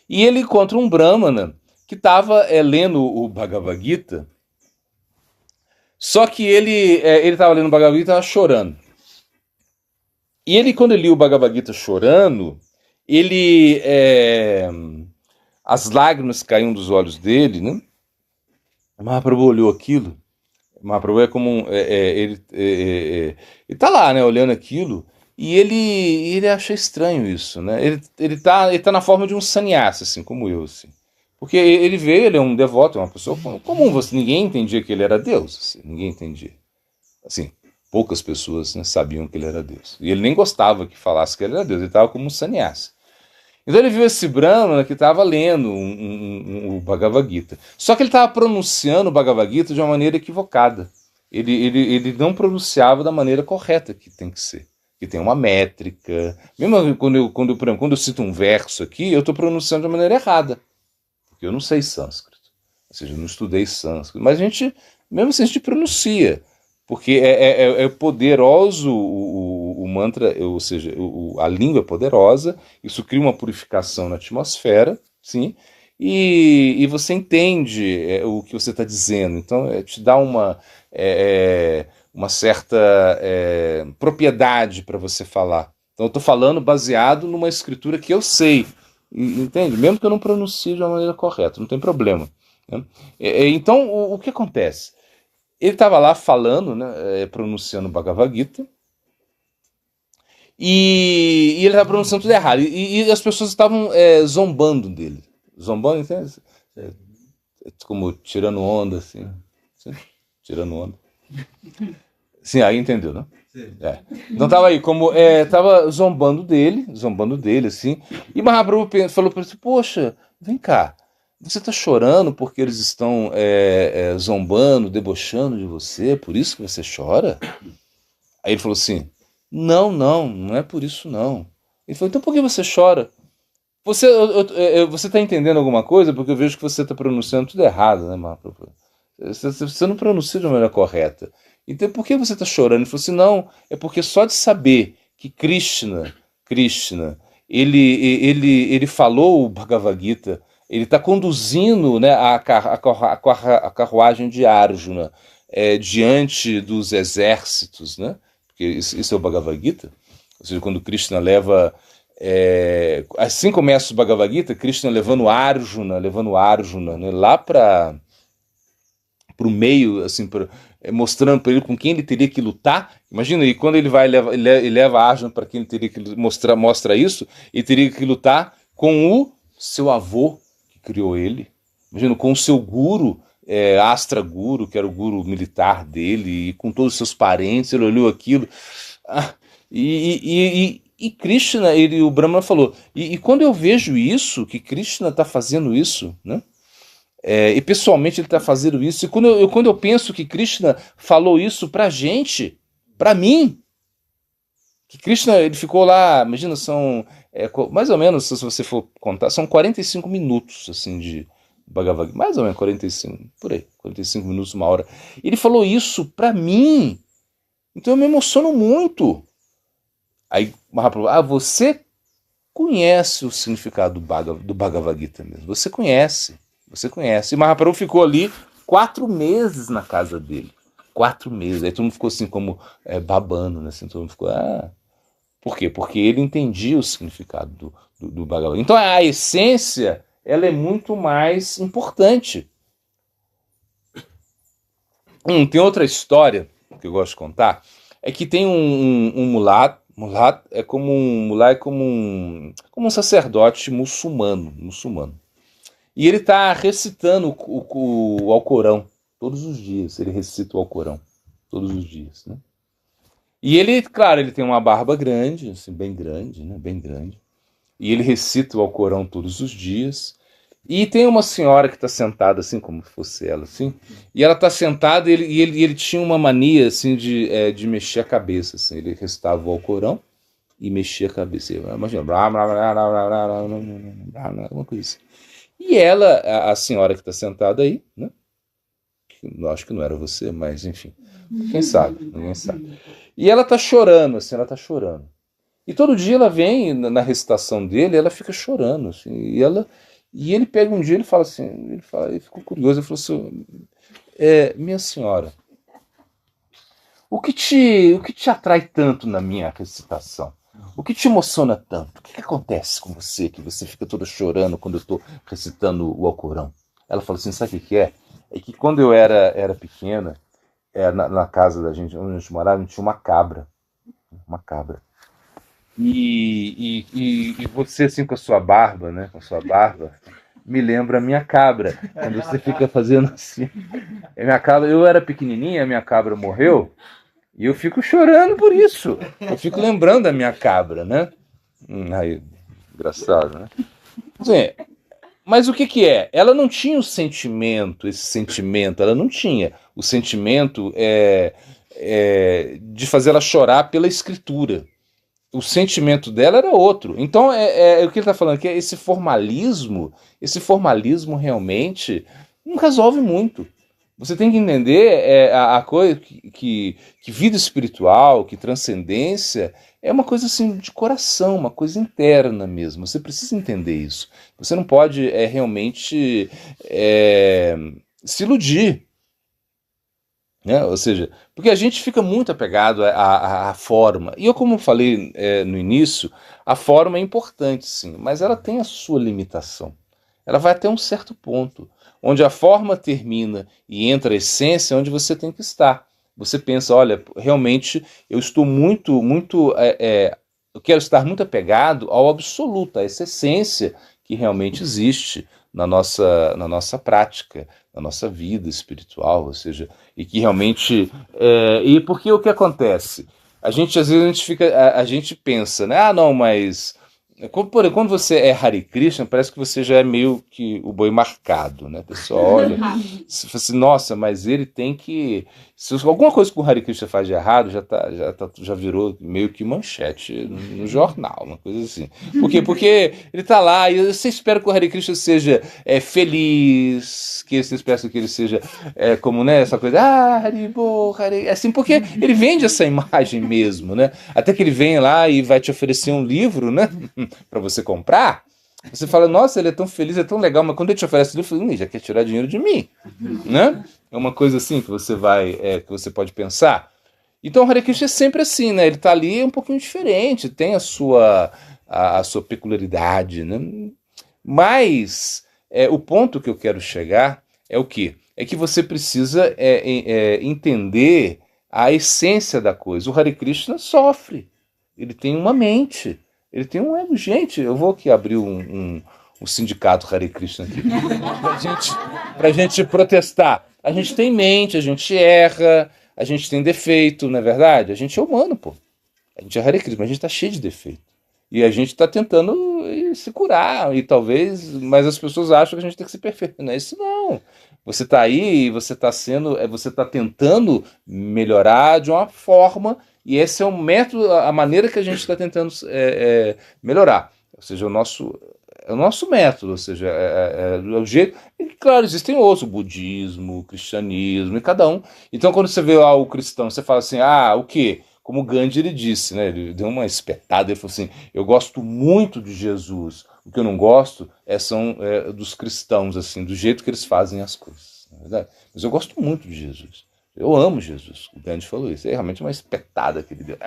E ele encontra um Brahmana que estava lendo o Bhagavad Gita, só que ele estava lendo o Bhagavad Gita e estava chorando. E ele, quando ele lia o Bhagavad Gita chorando, as lágrimas caíam dos olhos dele, né? Mahaprabhu olhou aquilo. Mahaprabhu é como ele tá lá, né, olhando aquilo, e ele acha estranho isso, né? Ele tá na forma de um sannyasi, assim, como eu, assim. Porque ele é um devoto, é uma pessoa comum, ninguém entendia que ele era Deus, assim, ninguém entendia. Assim, poucas pessoas, né, sabiam que ele era Deus. E ele nem gostava que falasse que ele era Deus, ele estava como um sannyasi. Então ele viu esse Brahmana que estava lendo o Bhagavad Gita. Só que ele estava pronunciando o Bhagavad Gita de uma maneira equivocada. Ele não pronunciava da maneira correta que tem que ser. Que tem uma métrica. Mesmo quando eu cito um verso aqui, eu estou pronunciando de uma maneira errada. Porque eu não sei sânscrito. Ou seja, eu não estudei sânscrito. Mas mesmo assim, a gente pronuncia. Porque é poderoso o mantra, ou seja, a língua é poderosa, isso cria uma purificação na atmosfera, sim, e você entende o que você está dizendo. Então, te dá uma certa propriedade para você falar. Então, eu estou falando baseado numa escritura que eu sei, entende? Mesmo que eu não pronuncie de uma maneira correta, não tem problema. Né? Então, o que acontece? Ele estava lá falando, né, pronunciando o Bhagavad Gita, e ele estava pronunciando tudo errado. E as pessoas estavam zombando dele. Zombando, entende? Como tirando onda, assim. Tirando onda. Sim, aí entendeu, né? Então tava aí, tava zombando dele, assim. E Mahaprabhu falou para ele, poxa, vem cá. Você está chorando porque eles estão zombando, debochando de você, por isso que você chora? Aí ele falou assim, não é por isso não. Ele falou, então por que você chora? Você está entendendo alguma coisa? Porque eu vejo que você está pronunciando tudo errado, né, Mahaprabhu? Você não pronuncia de uma maneira correta. Então por que você está chorando? Ele falou assim, não, é porque só de saber que Krishna, ele falou o Bhagavad Gita, ele está conduzindo, né, a carruagem de Arjuna diante dos exércitos, né? Porque isso é o Bhagavad Gita. Ou seja, quando Krishna leva... assim começa o Bhagavad Gita, Krishna levando Arjuna, né, lá para o meio, assim, mostrando para ele com quem ele teria que lutar. Imagina, e quando ele leva Arjuna para quem ele teria que mostra isso, ele teria que lutar com o seu avô, criou ele, imagina, com o seu guru, Astra Guru, que era o guru militar dele, e com todos os seus parentes, ele olhou aquilo, e Krishna, o Brahmana falou, e quando eu vejo isso, que Krishna está fazendo isso, né? E pessoalmente ele está fazendo isso, e quando eu penso que Krishna falou isso pra gente, pra mim, que Krishna, ele ficou lá, imagina, são mais ou menos, se você for contar, são 45 minutos, assim, de Bhagavad Gita, mais ou menos 45, por aí, 45 minutos, uma hora. Ele falou isso pra mim, então eu me emociono muito. Aí Mahaprabhu, você conhece o significado do Bhagavad Gita mesmo, você conhece. E Mahaprabhu ficou ali 4 meses na casa dele, 4 meses, aí todo mundo ficou assim como babando, né, assim, todo mundo ficou, por quê? Porque ele entendia o significado do Bhagavad Gita. Então a essência, ela é muito mais importante. Tem outra história que eu gosto de contar, é que tem um mulá é como um sacerdote muçulmano. E ele está recitando o Alcorão todos os dias. Ele recita o Alcorão todos os dias, né? E ele, claro, ele tem uma barba grande, assim, bem grande, né? Bem grande. E ele recita o Alcorão todos os dias. E tem uma senhora que está sentada, assim, como se fosse ela, assim. E ela está sentada e ele tinha uma mania, assim, de mexer a cabeça, assim. Ele recitava o Alcorão e mexia a cabeça. Imagina, uma coisa assim. E ela, a senhora que está sentada aí, né? Acho que não era você, mas enfim. Quem sabe? Ninguém sabe. E ela está chorando, assim, E todo dia ela vem na recitação dele, ela fica chorando, assim. E ele pega um dia, ele fala assim, ele ficou curioso, ele falou assim, minha senhora, o que te atrai tanto na minha recitação? O que te emociona tanto? O que acontece com você, que você fica toda chorando quando eu estou recitando o Alcorão? Ela falou assim, sabe o que é? É que quando eu era pequena, na casa da gente, onde a gente morava, a gente tinha uma cabra. E você, assim, com a sua barba, né? Me lembra a minha cabra. Quando você fica fazendo assim. Minha cabra, eu era pequenininha, a minha cabra morreu. E eu fico chorando por isso. Eu fico lembrando da minha cabra, né? Aí Engraçado, né? Assim, mas o que é? Ela não tinha o sentimento, esse sentimento, ela não tinha o sentimento de fazer ela chorar pela escritura. O sentimento dela era outro. Então, o que ele está falando, que esse formalismo realmente não resolve muito. Você tem que entender a coisa que vida espiritual, que transcendência, é uma coisa assim de coração, uma coisa interna mesmo. Você precisa entender isso. Você não pode realmente se iludir. Né? Ou seja, porque a gente fica muito apegado à forma. E eu, como falei no início, a forma é importante, sim, mas ela tem a sua limitação. Ela vai até um certo ponto, onde a forma termina e entra a essência, onde você tem que estar. Você pensa, olha, realmente eu estou eu quero estar muito apegado ao absoluto, a essa essência que realmente existe na nossa prática, na nossa vida espiritual, ou seja, e que realmente... e porque o que acontece? Às vezes a gente pensa, né? Ah, não, mas... Quando você é Hare Krishna, parece que você já é meio que o boi marcado, né? A pessoa olha, você fala assim, nossa, mas ele tem que... Se alguma coisa que o Hare Krishna faz de errado, já virou meio que manchete no jornal, uma coisa assim. Por quê? Porque ele tá lá e você espera que o Hare Krishna seja feliz, que você espera que ele seja como, né, essa coisa, Haribo, Hare... assim, porque ele vende essa imagem mesmo, né? Até que ele vem lá e vai te oferecer um livro, né? Para você comprar, você fala, nossa, ele é tão feliz, é tão legal, mas quando ele te oferece o livro, já quer tirar dinheiro de mim, né? É uma coisa assim que que você pode pensar. Então o Hare Krishna é sempre assim, né? Ele tá ali um pouquinho diferente, tem a sua peculiaridade, né? Mas o ponto que eu quero chegar é o quê? É que você precisa entender a essência da coisa. O Hare Krishna sofre, ele tem uma mente. Ele tem um ego. Gente, eu vou aqui abrir um sindicato Hare Krishna aqui pra gente protestar. A gente tem mente, a gente erra, a gente tem defeito, não é verdade? A gente é humano, pô. A gente é Hare Krishna, mas a gente tá cheio de defeito. E a gente tá tentando se curar, e talvez, mas as pessoas acham que a gente tem que ser perfeito. Não é isso, não. Você tá aí e você tá tentando melhorar de uma forma. E esse é o método, a maneira que a gente está tentando melhorar. Ou seja, é o nosso método, ou seja, é o jeito. E, claro, existem outros, o budismo, o cristianismo, e cada um. Então, quando você vê lá o cristão, você fala assim, o quê? Como Gandhi ele disse, né? Ele deu uma espetada, ele falou assim, eu gosto muito de Jesus, o que eu não gosto são dos cristãos, assim, do jeito que eles fazem as coisas, não é verdade? Mas eu gosto muito de Jesus. Eu amo Jesus. O Gandhi falou isso. É realmente uma espetada que ele deu.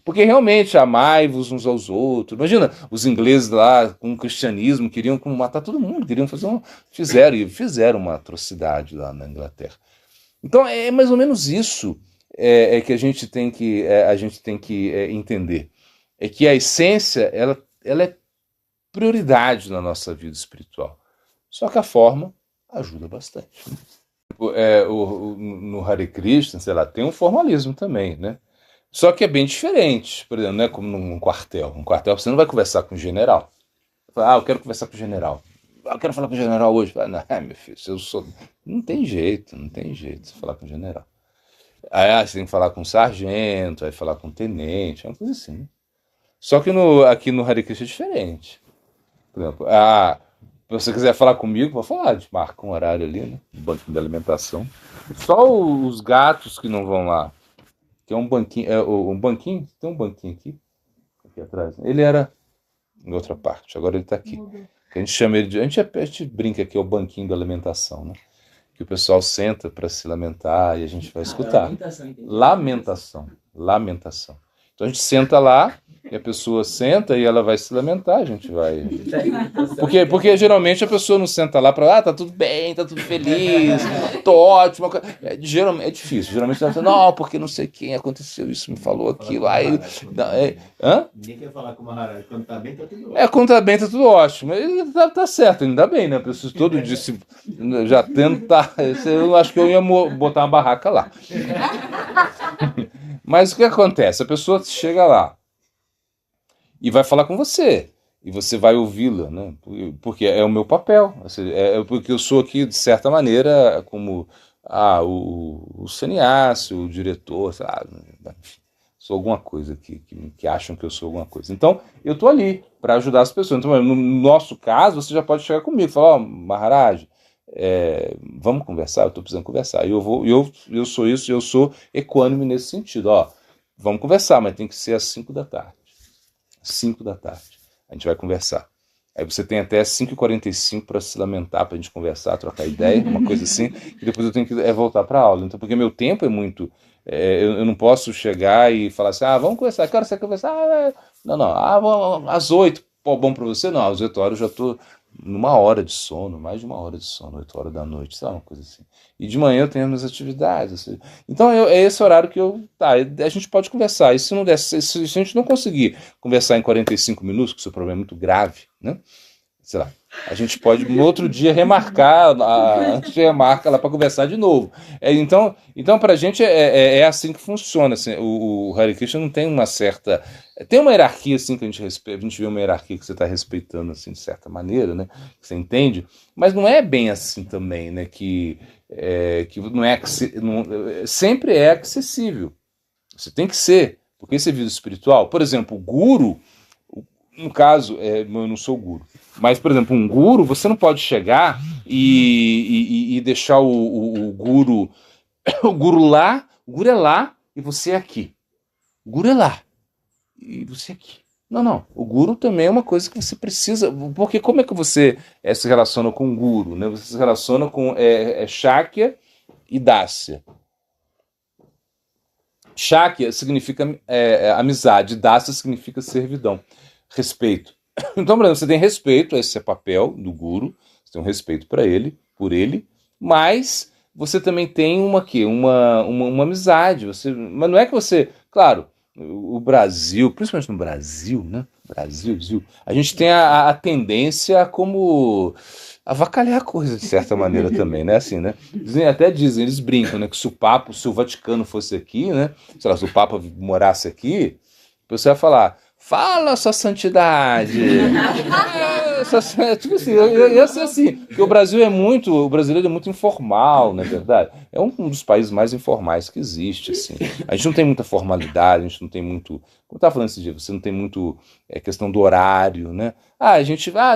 Porque realmente amai-vos uns aos outros. Imagina, os ingleses lá com o cristianismo queriam matar todo mundo, queriam fizeram uma atrocidade lá na Inglaterra. Então é mais ou menos isso que a gente tem que entender. É que a essência ela é prioridade na nossa vida espiritual. Só que a forma ajuda bastante. No Hare Krishna, sei lá, tem um formalismo também, né? Só que é bem diferente, por exemplo, não é como num quartel. Num quartel você não vai conversar com o general. Fala, eu quero conversar com o general. Eu quero falar com o general hoje. Fala, não, meu filho, eu sou... Não tem jeito você falar com o general. Aí você tem que falar com o sargento, aí falar com o tenente, é uma coisa assim, né? Só que aqui no Hare Krishna é diferente. Por exemplo, se você quiser falar comigo, pode falar, a gente marca um horário ali, né? No banquinho da alimentação. Só os gatos que não vão lá. Tem um banquinho, tem um banquinho aqui atrás. Ele era em outra parte, agora ele está aqui. A gente chama ele a gente brinca que é o banquinho da alimentação, né? Que o pessoal senta para se lamentar e a gente vai escutar. Lamentação. Então a gente senta lá, e a pessoa senta e ela vai se lamentar, a gente vai... Porque geralmente a pessoa não senta lá para tá tudo bem, tá tudo feliz, tô ótimo. Geralmente é difícil. Geralmente ela fala, não, porque não sei quem aconteceu isso, me falou aquilo. Aí, Ninguém quer falar com o Maharaj. Quando tá bem, tá tudo ótimo. Quando tá bem, tá tudo ótimo. Ele tá certo, ainda bem, né? A pessoa todo dia já tentar. Eu acho que eu ia botar uma barraca lá. Mas o que acontece? A pessoa chega lá e vai falar com você. e você vai ouvi-la, né? Porque é o meu papel, assim, porque eu sou aqui, de certa maneira, como o cineasta, o diretor, sei lá, enfim, sou alguma coisa que acham que eu sou alguma coisa. Então, eu estou ali para ajudar as pessoas. Então, no nosso caso, você já pode chegar comigo e falar, Maharaj, vamos conversar, eu estou precisando conversar. Eu sou isso, eu sou equânime nesse sentido. Ó, vamos conversar, mas tem que ser às 5 da tarde. 5 da tarde. A gente vai conversar. Aí você tem até 5h45 para se lamentar, para a gente conversar, trocar ideia, uma coisa assim, e depois eu tenho que voltar para a aula. Então, porque meu tempo é muito... eu não posso chegar e falar assim, vamos conversar, que hora você quer conversar? Não, vamos, às 8, pô, bom para você? Não, às 8 horas eu já estou numa hora de sono, mais de uma hora de sono, 8 horas da noite, sabe, uma coisa assim. E de manhã eu tenho as minhas atividades. Assim. Então é esse horário que a gente pode conversar. E se não der, se a gente não conseguir conversar em 45 minutos, que o seu problema é muito grave, né? Sei lá, a gente pode no outro dia remarcar, a gente remarca lá para conversar de novo. Então para a gente é assim que funciona. Assim, o Hare Krishna não tem uma certa... Tem uma hierarquia assim que a gente respeita, a gente vê uma hierarquia que você está respeitando assim, de certa maneira, né? Que você entende, mas não é bem assim também, né? Que não é sempre é acessível. Você tem que ser, porque esse é vida espiritual. Por exemplo, o guru, no caso, eu não sou guru, mas, por exemplo, um guru, você não pode chegar e deixar o guru o guru lá, o guru é lá e você é aqui. O guru é lá e você é aqui. Não. O guru também é uma coisa que você precisa, porque como é que você se relaciona com o guru? Né? Você se relaciona com Shakya e Dasya. Shakya significa amizade, Dasya significa servidão, respeito. Então, por exemplo, você tem respeito, esse é o papel do guru, você tem um respeito por ele, mas você também tem uma amizade. Mas não é que você... Claro, o Brasil, principalmente no Brasil, né? Brasil, a gente tem a tendência a como avacalhar a coisa, de certa maneira também, né? Assim, né? Eles brincam, né? Que se o Vaticano fosse aqui, né? Sei lá, se o Papa morasse aqui, você vai falar... Fala, sua santidade! Tipo assim, ia ser assim, porque o brasileiro é muito informal, não é verdade? É um dos países mais informais que existe, assim. A gente não tem muita formalidade, a gente não tem muito... Como eu estava falando esse dia, você não tem muito questão do horário, né?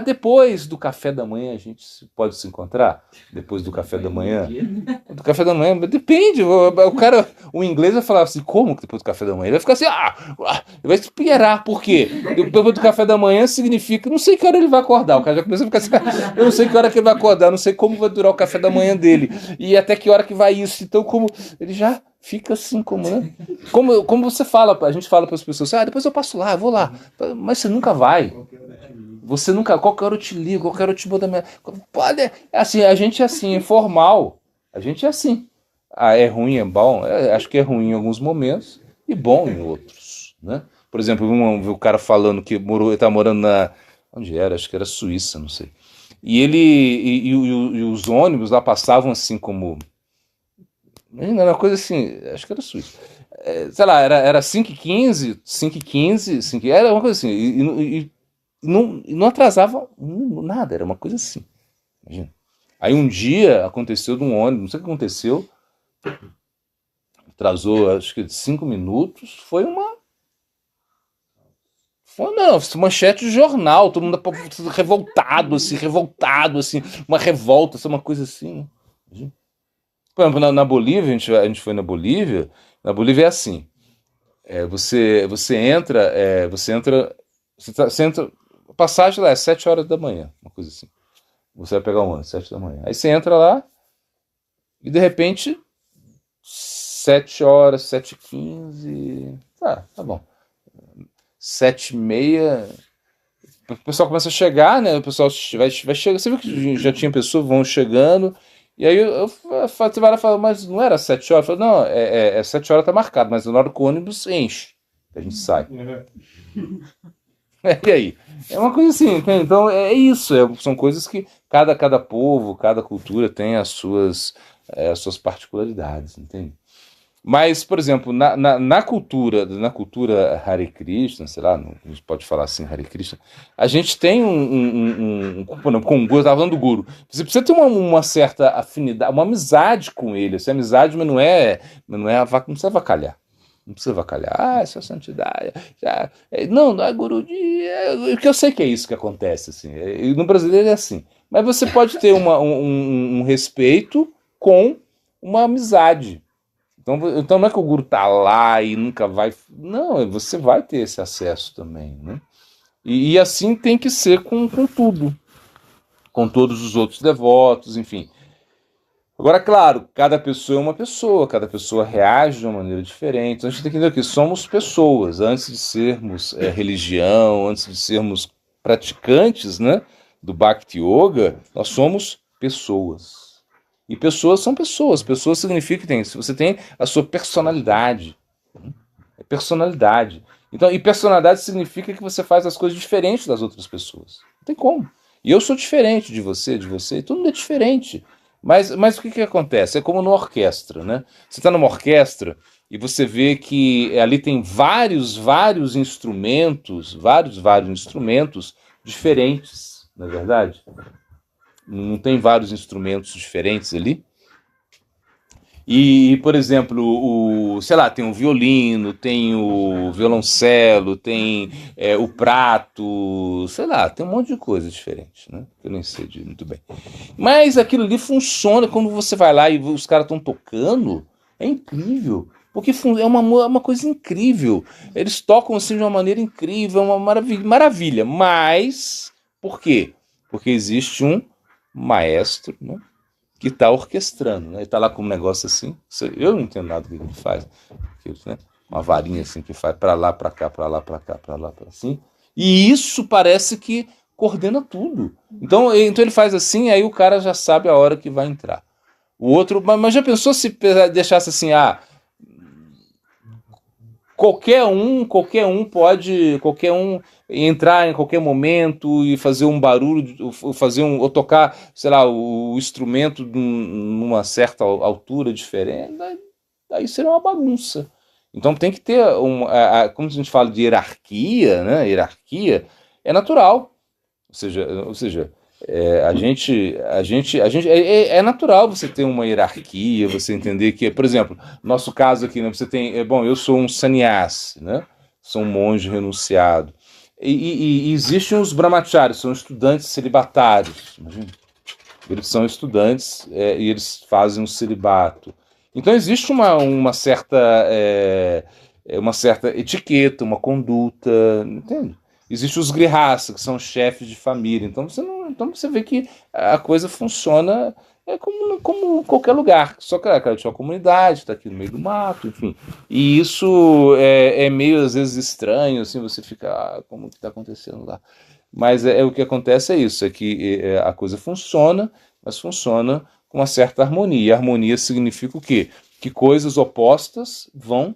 Depois do café da manhã a gente pode se encontrar? Depois do café da manhã? Do café da manhã, depende. O inglês vai falar assim, como que depois do café da manhã? Ele vai ficar assim, ele vai esperar, por quê? Depois do café da manhã significa, não sei que hora ele vai acordar. O cara já começa a ficar assim, eu não sei que hora que ele vai acordar, não sei como vai durar o café da manhã dele. E até que hora que vai isso. Então, como ele já fica assim, como, né? Como você fala, a gente fala para as pessoas, depois eu passo lá, eu vou lá. Mas você nunca vai. Você nunca, qualquer hora eu te ligo, qualquer hora eu te mando pode, assim, a gente é assim, informal. A gente é assim. É ruim, é bom? Acho que é ruim em alguns momentos e bom em outros, né? Por exemplo, o cara falando que ele tá morando onde era? Acho que era Suíça, não sei. E e os ônibus lá passavam assim como... Era uma coisa assim, acho que era Suíça. Sei lá, era 5h15, era uma coisa assim. E não atrasava nada, era uma coisa assim. Imagina. Aí um dia aconteceu de um ônibus, não sei o que aconteceu, atrasou acho que 5 minutos, foi manchete de jornal, todo mundo revoltado, assim, uma revolta, uma coisa assim. Imagina. Por exemplo, na Bolívia, a gente foi na Bolívia é assim, você entra, a passagem lá é 7 horas da manhã, uma coisa assim. Você vai pegar um ônibus, 7 da manhã. Aí você entra lá e de repente 7 horas, 7h15, tá bom. 7h30, o pessoal começa a chegar, né? O pessoal vai chegar. Você viu que já tinha pessoas vão chegando. E aí você vai lá e fala, mas não era 7 horas? Eu falo, não, 7 horas tá marcado, mas na hora que o ônibus enche, a gente sai. E aí? É uma coisa assim, entende? Então é isso, são coisas que cada povo, cada cultura tem as suas particularidades, entende? Mas, por exemplo, na cultura Hare Krishna, sei lá, a gente pode falar assim, Hare Krishna, a gente tem por exemplo, com o Guru, eu estava falando do Guru, você precisa ter uma certa afinidade, uma amizade com ele. Essa amizade, mas não precisa avacalhar. Não precisa avacalhar. Ah, essa santidade. Não é Guruji. Porque eu sei que é isso que acontece. Assim. No brasileiro é assim. Mas você pode ter um respeito com uma amizade. Então não é que o Guru está lá e nunca vai. Não, você vai ter esse acesso também. Né? E assim tem que ser com tudo. Com todos os outros devotos, enfim. Agora, claro, cada pessoa é uma pessoa, cada pessoa reage de uma maneira diferente. Então a gente tem que entender que somos pessoas, antes de sermos religião, antes de sermos praticantes, né, do Bhakti Yoga, nós somos pessoas. E pessoas são pessoas. Pessoas significa que você tem a sua personalidade. É personalidade. Então, e personalidade significa que você faz as coisas diferentes das outras pessoas. Não tem como. E eu sou diferente de você, todo mundo é diferente. Mas o que acontece? É como numa orquestra, né? Você está numa orquestra e você vê que ali tem vários instrumentos, vários instrumentos diferentes, não é verdade? Não tem vários instrumentos diferentes ali? E, por exemplo, sei lá, tem o violino, tem o violoncelo, tem o prato, sei lá, tem um monte de coisa diferente, né? Eu nem sei muito bem. Mas aquilo ali funciona quando você vai lá e os caras estão tocando, é incrível. Porque é uma coisa incrível. Eles tocam assim de uma maneira incrível, uma maravilha. Mas, por quê? Porque existe um maestro, né? Que está orquestrando, né? Ele está lá com um negócio assim, eu não entendo nada do que ele faz, né? Uma varinha assim que faz para lá, para cá, para lá, para cá, para lá, para assim, e isso parece que coordena tudo. Então ele faz assim, aí o cara já sabe a hora que vai entrar. O outro, mas já pensou se deixasse assim, qualquer um pode entrar em qualquer momento e fazer um barulho, ou tocar, sei lá, o instrumento numa certa altura diferente, daí seria uma bagunça. Então tem que ter como a gente fala de hierarquia, né? Hierarquia é natural. Ou seja, é natural você ter uma hierarquia, você entender que, por exemplo, nosso caso aqui, né, você tem, eu sou um sannyasi, né? Sou um monge renunciado. E existem os brahmacharis, são estudantes celibatários. Imagina. Eles são estudantes e eles fazem um celibato. Então existe uma certa etiqueta, uma conduta, entende? Existem os grihasta, que são chefes de família. Então você vê que a coisa funciona como qualquer lugar. Só que a sua comunidade está aqui no meio do mato, enfim. E isso é meio, às vezes, estranho, assim, você fica, como que está acontecendo lá? Mas o que acontece é isso, é que a coisa funciona, mas funciona com uma certa harmonia. E harmonia significa o quê? Que coisas opostas vão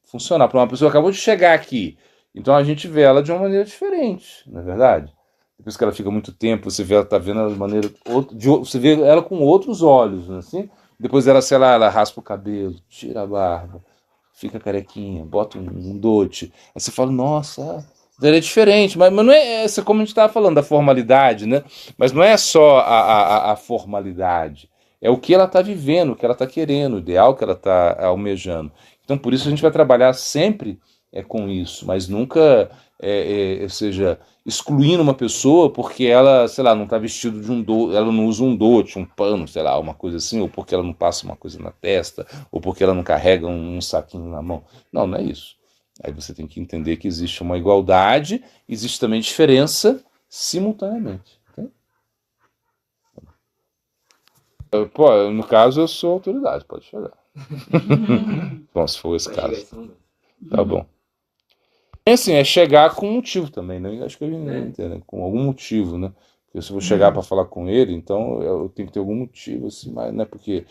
funcionar. Para uma pessoa que acabou de chegar aqui, então a gente vê ela de uma maneira diferente, não é verdade? Depois que ela fica muito tempo, você vê ela tá vendo ela de maneira você vê ela com outros olhos, né, assim. Depois ela, sei lá, ela raspa o cabelo, tira a barba, fica carequinha, bota um dote. Aí você fala, nossa, ela é diferente, mas não é como a gente estava falando da formalidade, né? Mas não é só a formalidade, é o que ela está vivendo, o que ela está querendo, o ideal que ela está almejando. Então por isso a gente vai trabalhar sempre com isso, mas nunca, ou seja, excluindo uma pessoa porque ela, sei lá, não está vestido de ela não usa um dote, um pano, sei lá, uma coisa assim, ou porque ela não passa uma coisa na testa, ou porque ela não carrega um saquinho na mão. Não é isso. Aí você tem que entender que existe uma igualdade, existe também diferença simultaneamente. Okay? Pô, no caso eu sou autoridade, pode chegar. Bom, se for esse caso. Tá bom. Assim, é chegar com motivo também, né? Acho que eu entendo, né? Com algum motivo, né? Porque se eu vou chegar para falar com ele, então eu tenho que ter algum motivo, assim, mas não é porque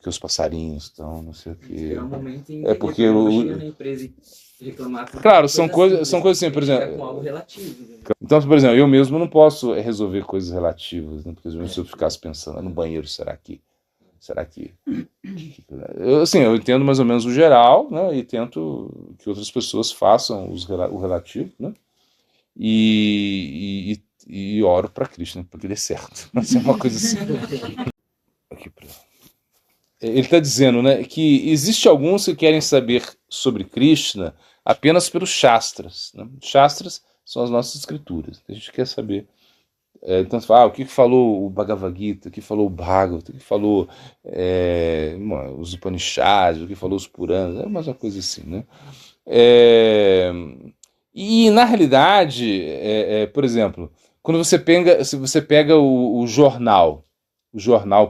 os passarinhos estão, não sei o quê. É um momento em que porque na empresa reclamar. Claro, são coisas assim, por exemplo. Com algo relativo. Né? Então, por exemplo, eu mesmo não posso resolver coisas relativas, né? Porque se eu ficasse pensando, no banheiro será que Será que... eu entendo mais ou menos o geral, né, e tento que outras pessoas façam o relativo, né, e oro para Krishna, para que dê certo. Mas é uma coisa assim. Aqui, ele está dizendo, né, que existe alguns que querem saber sobre Krishna apenas pelos Shastras. Né? Shastras são as nossas escrituras. A gente quer saber. Então, você fala, o que falou o Bhagavad Gita, o que falou o Bhagavad, o que falou os Upanishads, o que falou os Puranas, é mais uma coisa assim, né? E, na realidade, por exemplo, quando se você pega o jornal,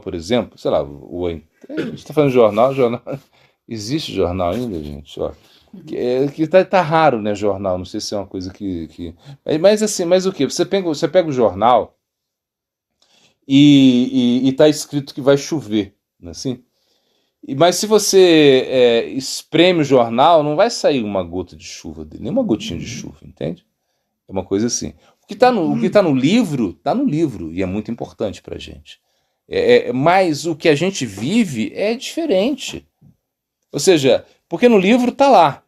por exemplo, sei lá, a gente está falando de jornal, existe jornal ainda, gente? Ó, que tá raro, né, jornal, não sei se é uma coisa que... Mas assim, mas o quê? Você pega o jornal e tá escrito que vai chover, não é assim? Mas se você espreme o jornal, não vai sair uma gota de chuva dele, nem uma gotinha de chuva, entende? É uma coisa assim. O que tá no livro, e é muito importante pra gente. Mas o que a gente vive é diferente. Ou seja, porque no livro tá lá.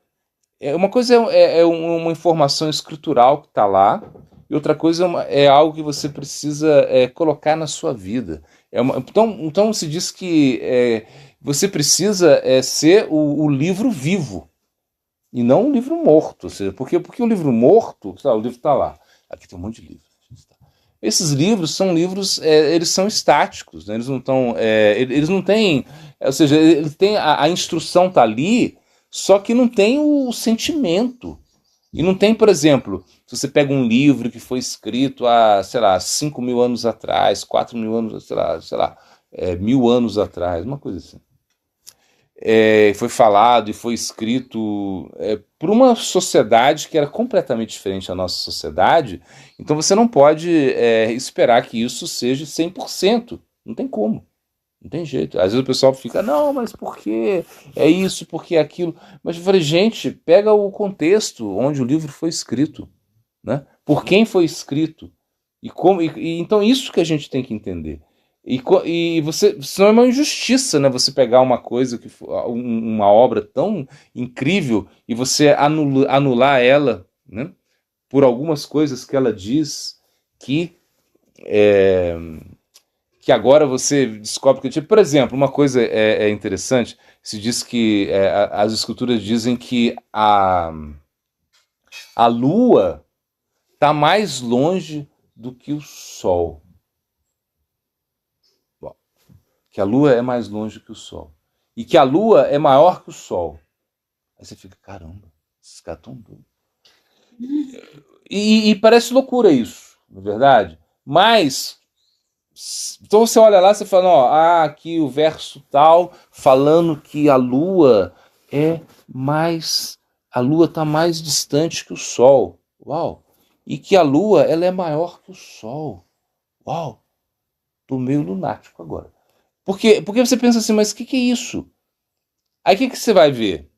Uma coisa é uma informação escritural que tá lá, e outra coisa é algo que você precisa colocar na sua vida. Então se diz que você precisa ser o livro vivo, e não um livro morto. Ou seja, porque o livro morto, o livro está lá. Aqui tem um monte de livros. Esses livros são livros, eles são estáticos, né? Eles não estão, eles não têm, ou seja, eles têm a instrução está ali, só que não tem o sentimento. E não tem, por exemplo, se você pega um livro que foi escrito há, sei lá, 5.000 anos atrás, 4.000 anos, sei lá, 1.000 anos atrás, uma coisa assim. Foi falado e foi escrito por uma sociedade que era completamente diferente da nossa sociedade, então você não pode esperar que isso seja 100%. Não tem como. Não tem jeito. Às vezes o pessoal fica, não, mas por que é isso, por que é aquilo? Mas eu falei, gente, pega o contexto onde o livro foi escrito, né? Por quem foi escrito. Então isso que a gente tem que entender. E você, senão é uma injustiça, né? Você pegar uma coisa, uma obra tão incrível e você anular ela, né? Por algumas coisas que ela diz que agora você descobre que... Por exemplo, uma coisa interessante, se diz que as escrituras dizem que a Lua está mais longe do que o Sol. Bom, que a Lua é mais longe que o Sol. E que a Lua é maior que o Sol. Aí você fica, caramba, esses caras estão doidos. E parece loucura isso, não é verdade? Mas... então você olha lá e fala, ó, aqui o verso tal, falando que a Lua está mais distante que o Sol. Uau! E que a Lua ela é maior que o Sol. Uau! Tô meio lunático agora. Porque você pensa assim, mas o que é isso? Aí o que você vai ver?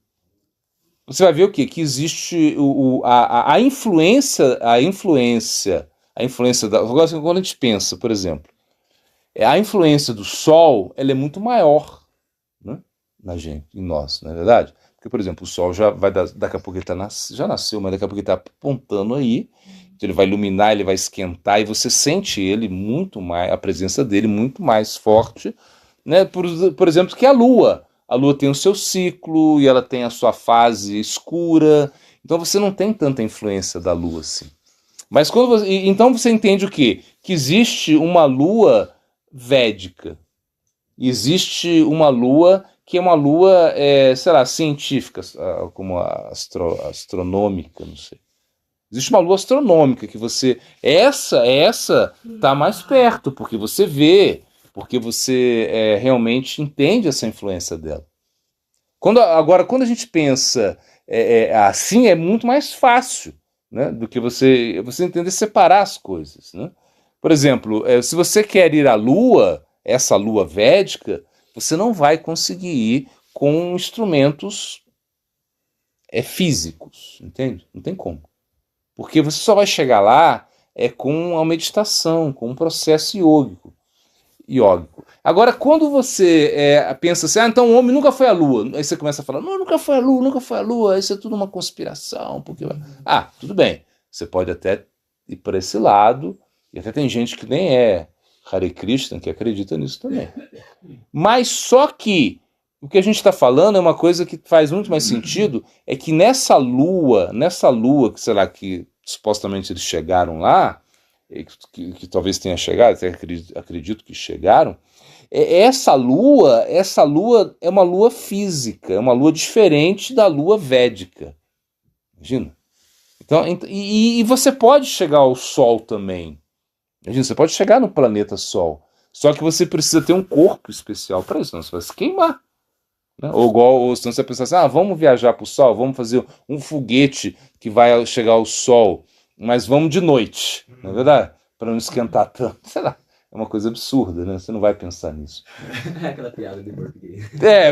Você vai ver o quê? Que existe a influência da... Agora, quando a gente pensa, por exemplo, a influência do Sol ela é muito maior, né, na gente, em nós, não é verdade? Porque, por exemplo, o Sol já vai daqui a pouco ele já nasceu, mas daqui a pouco ele está apontando aí, então ele vai iluminar, ele vai esquentar, e você sente ele muito mais, a presença dele muito mais forte, né? Por exemplo, que a Lua. A Lua tem o seu ciclo e ela tem a sua fase escura, então você não tem tanta influência da Lua assim. Mas então você entende o quê? Que existe uma Lua védica. Existe uma lua que é uma lua, sei lá, científica, como astronômica, não sei. Existe uma lua astronômica que você... Essa tá mais perto, porque você vê, porque você realmente entende essa influência dela. Agora, quando a gente pensa assim, é muito mais fácil, né, do que você entender separar as coisas, né? Por exemplo, se você quer ir à Lua, essa Lua védica, você não vai conseguir ir com instrumentos físicos, entende? Não tem como. Porque você só vai chegar lá com a meditação, com um processo iógico. iógico. Agora, quando você pensa assim, então o homem nunca foi à Lua, aí você começa a falar, não, nunca foi à Lua, isso é tudo uma conspiração. Porque... tudo bem, você pode até ir por esse lado, e até tem gente que nem é Hare Krishna, que acredita nisso também. Mas só que o que a gente está falando é uma coisa que faz muito mais sentido, é que nessa lua, que sei lá, que supostamente eles chegaram lá, que talvez tenha chegado, até acredito que chegaram, essa lua é uma lua física, é uma lua diferente da lua védica. Imagina? Então, e você pode chegar ao Sol também. Imagina, você pode chegar no planeta Sol. Só que você precisa ter um corpo especial para isso, senão você vai se queimar. Né? Ou senão você pensa assim, vamos viajar para o Sol, vamos fazer um foguete que vai chegar ao Sol, mas vamos de noite, não é verdade? Para não esquentar tanto. Sei lá, é uma coisa absurda, né? Você não vai pensar nisso. Aquela piada de português.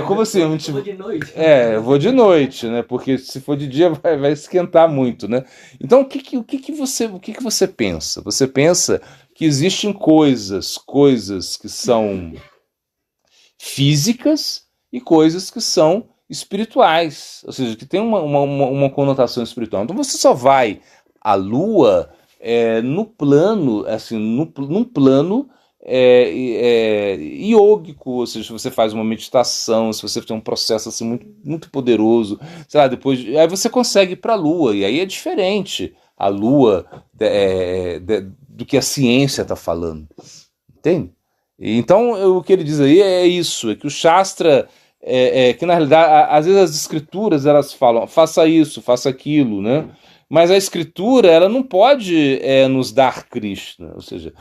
Como assim? Eu vou de noite. Eu vou de noite, né? Porque se for de dia vai esquentar muito, né? Então o que você pensa? Você pensa que existem coisas que são físicas e coisas que são espirituais, ou seja, que tem uma conotação espiritual. Então você só vai à Lua no plano, assim, num plano iógico, ou seja, se você faz uma meditação, se você tem um processo assim muito, muito poderoso, sei lá, depois aí você consegue ir para a Lua, e aí é diferente a Lua do que a ciência está falando, entende? Então o que ele diz aí é isso, é que o Shastra que na realidade às vezes as escrituras elas falam faça isso, faça aquilo, né? Mas a escritura ela não pode nos dar Krishna, ou seja,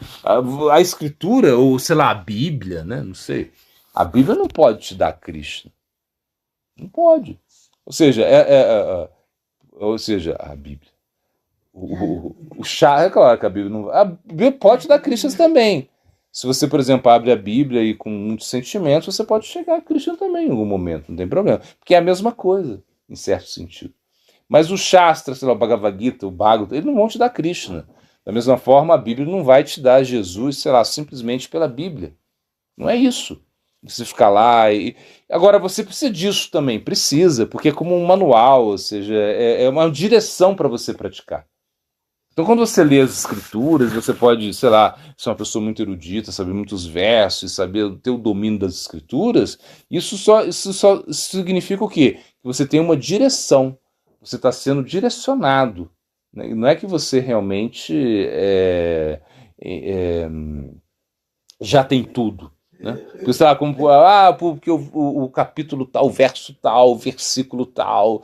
a escritura, ou sei lá, a Bíblia, né? Não sei, a Bíblia não pode te dar Krishna, não pode, ou seja, a Bíblia, o chá, é claro que a Bíblia não, a Bíblia pode te dar Krishna também. Se você, por exemplo, abre a Bíblia e com muitos sentimentos, você pode chegar a Krishna também em algum momento, não tem problema, porque é a mesma coisa, em certo sentido. Mas o Shastra, sei lá, o Bhagavad Gita, o Bhagavad, eles não vão te dar Krishna. Da mesma forma, a Bíblia não vai te dar Jesus, sei lá, simplesmente pela Bíblia. Não é isso. Você ficar lá e... Agora, você precisa disso também, precisa, porque é como um manual, ou seja, é uma direção para você praticar. Então, quando você lê as escrituras, você pode, sei lá, ser uma pessoa muito erudita, saber muitos versos, saber ter o domínio das escrituras, isso só significa o quê? Que você tem uma direção. Você está sendo direcionado. Né? Não é que você realmente já tem tudo. Né? Porque, sei lá, porque o capítulo tal, o verso tal, o versículo tal,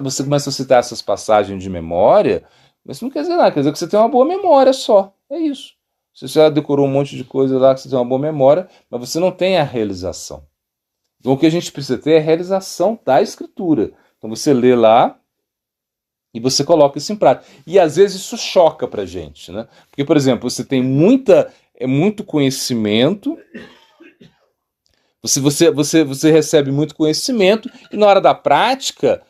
você começa a citar essas passagens de memória, mas isso não quer dizer nada, quer dizer que você tem uma boa memória só. É isso. Você já decorou um monte de coisa lá que você tem uma boa memória, mas você não tem a realização. Então o que a gente precisa ter é a realização da escritura. Então você lê lá e você coloca isso em prática. E às vezes isso choca pra gente, né? Porque, por exemplo, você tem muito conhecimento, você recebe muito conhecimento e na hora da prática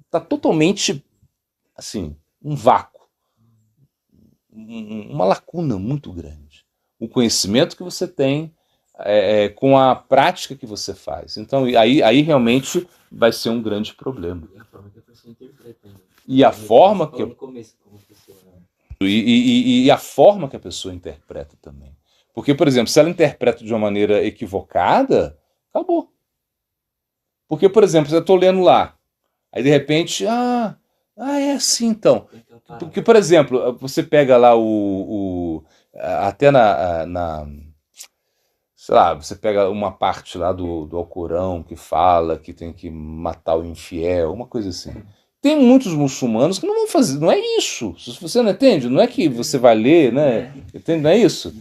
tá totalmente assim, um vácuo, uma lacuna muito grande. O conhecimento que você tem com a prática que você faz. Então aí realmente vai ser um grande problema. E a forma que a pessoa interpreta. E a forma que no começo, como a pessoa... e a forma que a pessoa interpreta também. Porque, por exemplo, se ela interpreta de uma maneira equivocada, acabou. Porque, por exemplo, eu estou lendo lá, aí de repente, é assim então. Porque, por exemplo, você pega lá até sei lá, você pega uma parte lá do Alcorão que fala que tem que matar o infiel, uma coisa assim. Tem muitos muçulmanos que não vão fazer, não é isso. Se você não entende, não é que você vai ler, né? Entende? Não é isso.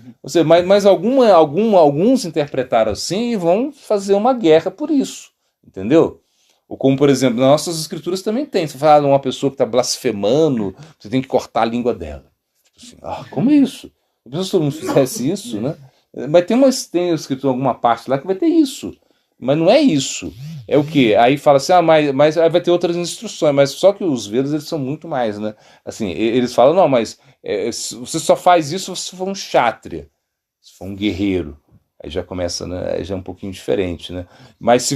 Mas alguns interpretaram assim e vão fazer uma guerra por isso. Entendeu? Ou como, por exemplo, nas nossas escrituras também tem. Você fala de uma pessoa que está blasfemando, você tem que cortar a língua dela. Tipo assim, como é isso? Se todo mundo fizesse isso, né? Mas tem escrito em alguma parte lá que vai ter isso. Mas não é isso. É o quê? Aí fala assim, mas aí vai ter outras instruções, mas só que os Vedas eles são muito mais, né? Assim, eles falam, não, mas você só faz isso se for um kshatriya, se for um guerreiro. Aí já começa, né? Aí já é um pouquinho diferente, né? Mas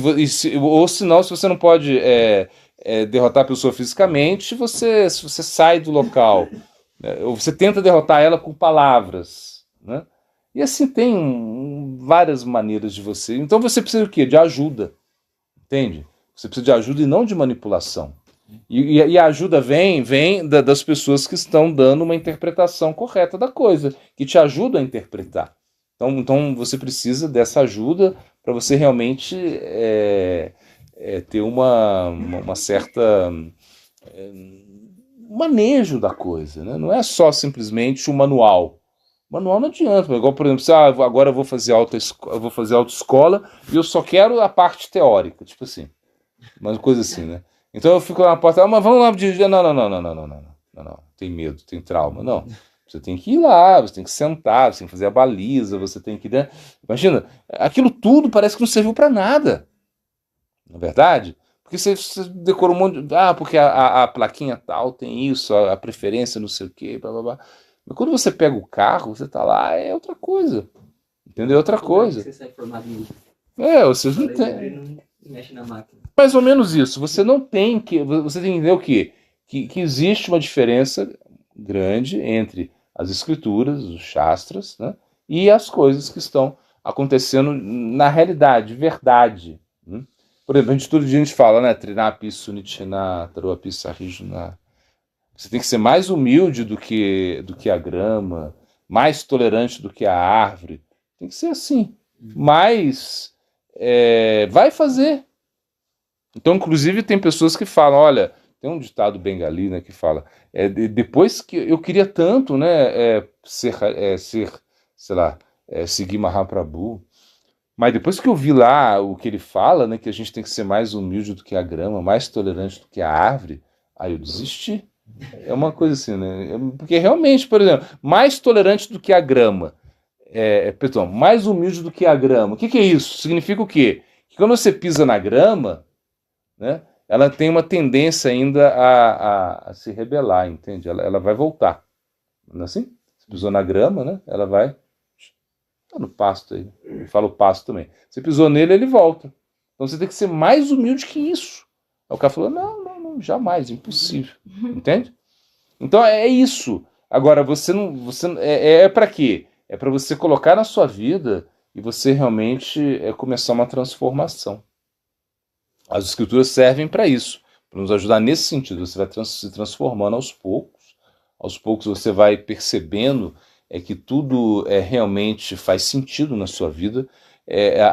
ou senão, se você não pode derrotar a pessoa fisicamente, se você sai do local, né? Ou você tenta derrotar ela com palavras, né? E assim tem várias maneiras de você. Então você precisa o quê? De ajuda, entende? Você precisa de ajuda e não de manipulação. E a ajuda vem das pessoas que estão dando uma interpretação correta da coisa, que te ajudam a interpretar. Então você precisa dessa ajuda para você realmente ter uma certa manejo da coisa, né? Não é só simplesmente o manual. O manual não adianta. Igual, por exemplo, agora eu vou fazer autoescola e eu só quero a parte teórica, tipo assim. Uma coisa assim, né? Então eu fico lá na porta, mas vamos lá dirigir. Não. Tem medo, tem trauma. Não. Você tem que ir lá, você tem que sentar, você tem que fazer a baliza, você tem que, né? Imagina, aquilo tudo parece que não serviu para nada. Não é verdade? Porque você decorou um monte de... porque a plaquinha tal tem isso, a preferência não sei o quê, blá blá blá. Mas quando você pega o carro, você tá lá, é outra coisa. Entendeu? É outra coisa. Você sai formado em... Vocês não têm... Não mexe na máquina. Mais ou menos isso. Você tem que entender o quê? Que existe uma diferença grande entre as escrituras, os shastras, né, e as coisas que estão acontecendo na realidade, verdade. Né? Por exemplo, todo dia a gente fala, né? Trinapi Sunichena, Taruapi Sarijuna. Você tem que ser mais humilde do que a grama, mais tolerante do que a árvore. Tem que ser assim. Mas vai fazer. Então, inclusive, tem pessoas que falam, olha, tem um ditado bengali, né, que fala, depois que eu queria tanto, né, sei lá, seguir Mahaprabhu, mas depois que eu vi lá o que ele fala, né, que a gente tem que ser mais humilde do que a grama, mais tolerante do que a árvore, aí eu desisti. É uma coisa assim, né, porque realmente, por exemplo, mais tolerante do que a grama, perdão, mais humilde do que a grama, o que é isso? Significa o quê? Que quando você pisa na grama, né, ela tem uma tendência ainda a se rebelar, entende? Ela vai voltar. Não é assim? Você pisou na grama, né? Ela vai... Tá no pasto aí. Eu falo pasto também. Você pisou nele, ele volta. Então você tem que ser mais humilde que isso. Aí o cara falou, não, jamais, impossível. Entende? Então é isso. Agora, você é para quê? É para você colocar na sua vida e você realmente começar uma transformação. As escrituras servem para isso, para nos ajudar nesse sentido. Você vai se transformando aos poucos você vai percebendo que tudo realmente faz sentido na sua vida.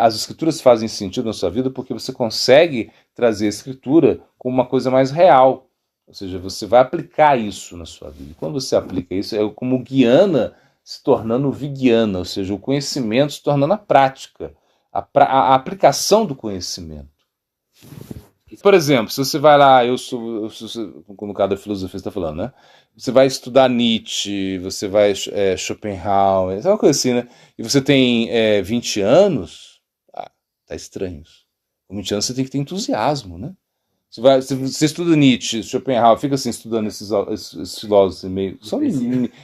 As escrituras fazem sentido na sua vida porque você consegue trazer a escritura como uma coisa mais real, ou seja, você vai aplicar isso na sua vida. E quando você aplica isso, é como o guiana se tornando vigyana, ou seja, o conhecimento se tornando a prática, a aplicação do conhecimento. Por exemplo, se você vai lá, como cada filosofia está falando, né? Você vai estudar Nietzsche, você vai Schopenhauer, é uma coisa assim, né? E você tem 20 anos, tá estranho. Com 20 anos você tem que ter entusiasmo, né? Você estuda Nietzsche, Schopenhauer, fica assim estudando esses filósofos assim, meio... São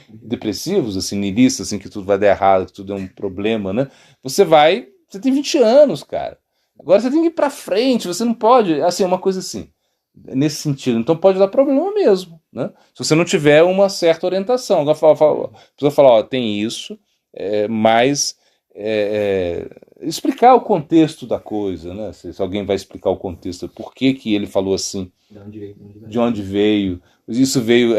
depressivos, assim, nihilistas, assim, que tudo vai dar errado, que tudo é um problema, né? Você tem 20 anos, cara. Agora você tem que ir pra frente, você não pode... Assim, é uma coisa assim, nesse sentido. Então pode dar problema mesmo, né? Se você não tiver uma certa orientação. Agora precisa falar, tem isso, mas explicar o contexto da coisa, né? Se alguém vai explicar o contexto, por que ele falou assim, de onde veio. Isso veio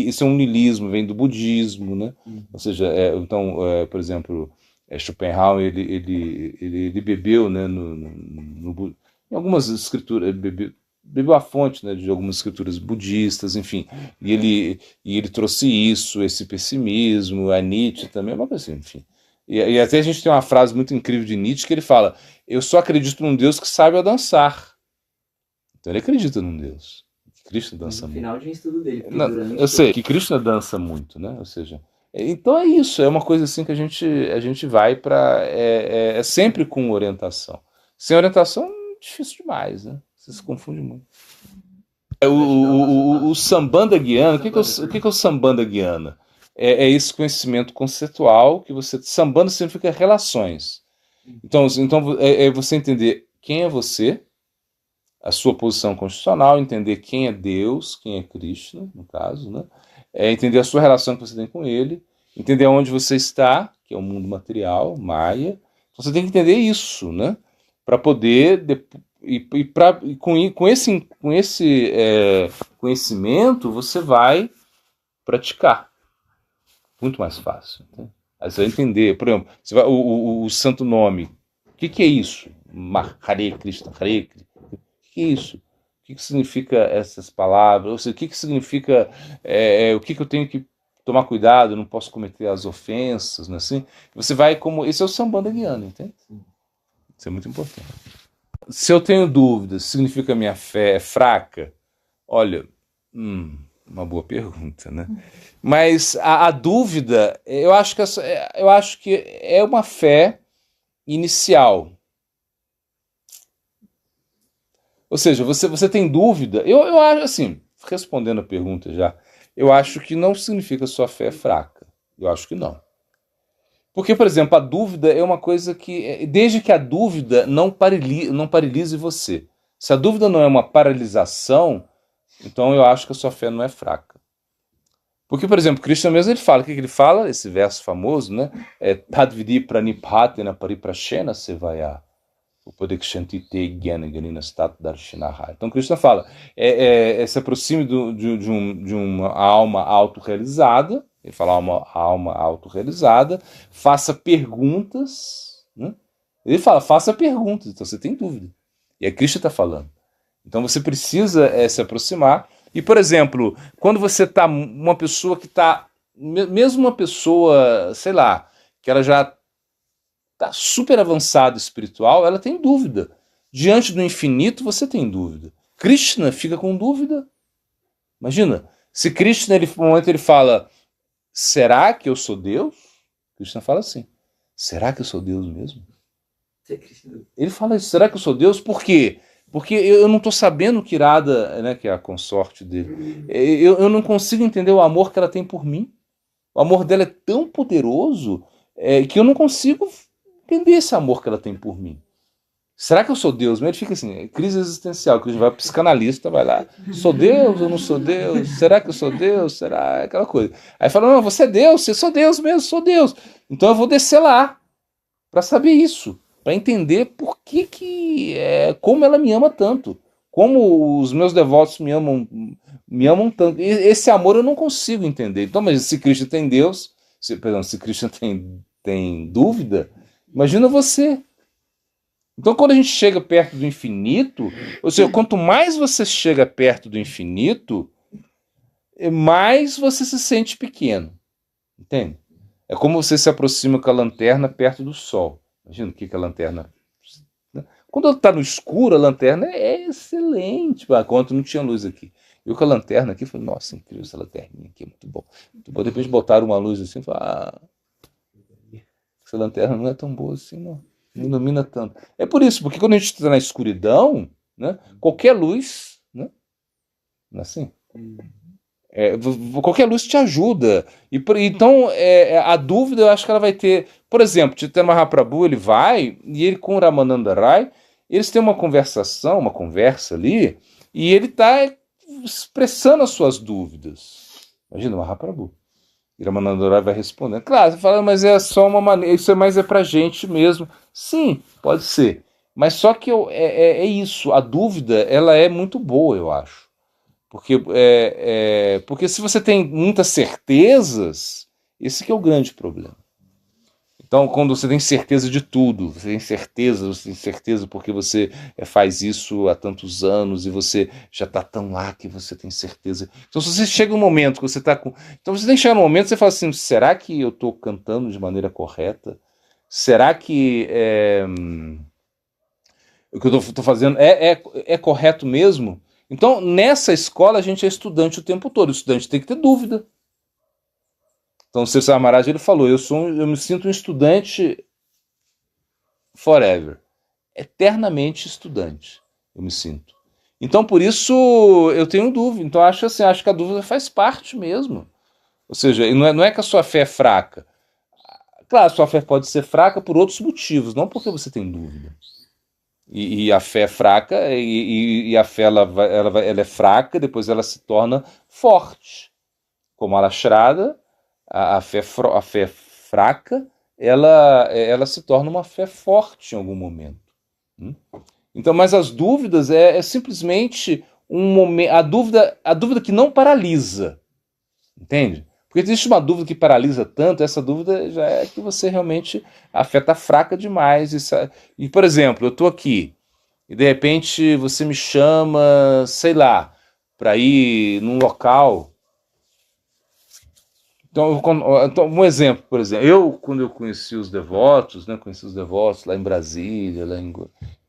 isso é um niilismo, vem do budismo, né? Ou seja, então, por exemplo... Schopenhauer ele bebeu, né, em algumas escrituras, bebeu a fonte, né, de algumas escrituras budistas, enfim, e ele trouxe esse pessimismo, a Nietzsche também, uma coisa assim, enfim. E até a gente tem uma frase muito incrível de Nietzsche que ele fala: eu só acredito num Deus que sabe dançar. Então ele acredita num Deus. Krishna dança muito. No final de um estudo dele. Eu sei que Krishna dança muito, né? Ou seja, então é isso, é uma coisa assim que a gente vai para... É sempre com orientação. Sem orientação é difícil demais, né? Você se confunde muito. O Sambandha Guiana, o que é o Sambandha Guiana? É esse conhecimento conceitual que você... Sambandha significa relações. Então é você entender quem é você, a sua posição constitucional, entender quem é Deus, quem é Krishna, no caso, né? Entender a sua relação que você tem com ele, entender onde você está, que é o mundo material, Maya. Então você tem que entender isso, né? Para poder com esse conhecimento você vai praticar. Muito mais fácil. Né? Aí você vai entender, por exemplo, o santo nome. O que é isso? Hare Krishna, Hare Krishna. O que é isso? O que significa essas palavras? Ou seja, o que significa o que eu tenho que tomar cuidado, eu não posso cometer as ofensas, não é assim? Você vai como... Esse é o Sambandha Gyana, entende? Isso é muito importante. Se eu tenho dúvidas, significa que a minha fé é fraca? Olha, uma boa pergunta, né? Mas a dúvida, eu acho que é uma fé inicial. Ou seja, você tem dúvida. Eu acho assim, respondendo a pergunta já, eu acho que não significa que sua fé é fraca. Eu acho que não. Porque, por exemplo, a dúvida é uma coisa que, desde que a dúvida não paralise você. Se a dúvida não é uma paralisação, então eu acho que a sua fé não é fraca. Porque, por exemplo, Krishna mesmo ele fala, o que ele fala? Esse verso famoso, né? Tadvidi praniphatena pariprashena sevaya. Então Krishna fala, se aproxime de uma alma autorrealizada, ele fala uma alma autorrealizada, faça perguntas, né? Ele fala, faça perguntas, então você tem dúvida. E a Krishna está falando. Então você precisa se aproximar. E, por exemplo, quando você está, uma pessoa que está, mesmo uma pessoa, sei lá, que ela já está super avançado espiritual, ela tem dúvida. Diante do infinito, você tem dúvida. Krishna fica com dúvida. Imagina, se Krishna, no momento ele fala, será que eu sou Deus? Krishna fala assim, será que eu sou Deus mesmo? Ele fala isso, será que eu sou Deus? Por quê? Porque eu não estou sabendo que Irada, né, que é a consorte dele, eu não consigo entender o amor que ela tem por mim. O amor dela é tão poderoso que eu não consigo entender esse amor que ela tem por mim. Será que eu sou Deus? Mas ele fica assim, crise existencial, que a gente vai psicanalista, vai lá, sou Deus ou não sou Deus? Será que eu sou Deus? Será? Aquela coisa. Aí fala, não, você é Deus, eu sou Deus mesmo, sou Deus. Então eu vou descer lá para saber isso, para entender por como ela me ama tanto, como os meus devotos me amam tanto. E esse amor eu não consigo entender. Então, mas se Krishna tem Deus, se Krishna tem dúvida, imagina você. Então, quando a gente chega perto do infinito, ou seja, quanto mais você chega perto do infinito, mais você se sente pequeno. Entende? É como você se aproxima com a lanterna perto do sol. Imagina o que a lanterna... Quando ela está no escuro, a lanterna é excelente. Quanto não tinha luz aqui. Eu com a lanterna aqui, falei, nossa, incrível essa lanterninha aqui, é muito bom. De repente botaram uma luz assim, falei, essa lanterna não é tão boa assim, não. Não ilumina tanto. É por isso, porque quando a gente está na escuridão, né, qualquer luz, né, não é assim? Qualquer luz te ajuda. Então, a dúvida, eu acho que ela vai ter... Por exemplo, Chaitanya Mahaprabhu, ele vai, e ele com o Ramananda Rai, eles têm uma conversa ali, e ele está expressando as suas dúvidas. Imagina, Mahaprabhu. E Ramananda Rai vai respondendo. Claro, você fala, mas é só uma maneira, isso é mais pra gente mesmo. Sim, pode ser. Mas só que é isso, a dúvida, ela é muito boa, eu acho. Porque se você tem muitas certezas, esse que é o grande problema. Então, quando você tem certeza de tudo, você tem certeza porque você faz isso há tantos anos e você já está tão lá que você tem certeza. Então, se você chega um momento que você está com... Então, você tem que chegar num momento que você fala assim, será que eu estou cantando de maneira correta? Será que o que eu estou fazendo é correto mesmo? Então, nessa escola, a gente é estudante o tempo todo. O estudante tem que ter dúvida. Então, o Sri Maharaj, ele falou, eu me sinto um estudante forever. Eternamente estudante, eu me sinto. Então, por isso, eu tenho dúvida. Então, acho que a dúvida faz parte mesmo. Ou seja, não é que a sua fé é fraca. claro, sua fé pode ser fraca por outros motivos, não porque você tem dúvida. E a fé é fraca, e a fé ela é fraca, depois ela se torna forte. Como a lastrada, a fé fraca, ela se torna uma fé forte em algum momento. Então, mas as dúvidas é simplesmente um momento, a dúvida que não paralisa, entende? Porque existe uma dúvida que paralisa tanto, essa dúvida já é que você realmente, a fé está fraca demais. E, por exemplo, eu estou aqui, e de repente você me chama, sei lá, para ir num local. Então, um exemplo, por exemplo, quando eu conheci os devotos, né, lá em Brasília, lá em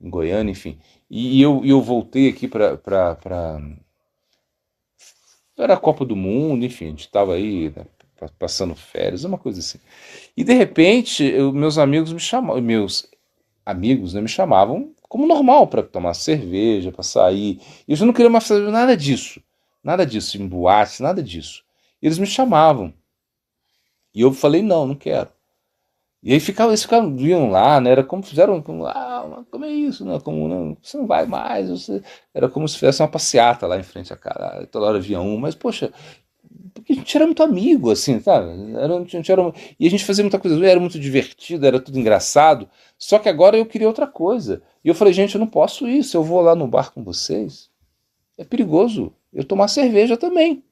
Goiânia, enfim, e eu voltei aqui para era a Copa do Mundo, enfim, a gente estava aí, né, passando férias, uma coisa assim. E de repente, meus amigos me chamavam, né, me chamavam como normal para tomar cerveja, para sair. E eu já não queria mais fazer nada disso, em boate, nada disso. E eles me chamavam. E eu falei, não quero. E aí eles viam lá, né? Era como fizeram, como é isso, né? Como não, você não vai mais, era como se fizesse uma passeata lá em frente à cara. Toda hora via um, mas poxa, porque a gente era muito amigo, assim, sabe? E a gente fazia muita coisa, era muito divertido, era tudo engraçado. Só que agora eu queria outra coisa. E eu falei, gente, eu não posso ir, se eu vou lá no bar com vocês, é perigoso eu tomar cerveja também.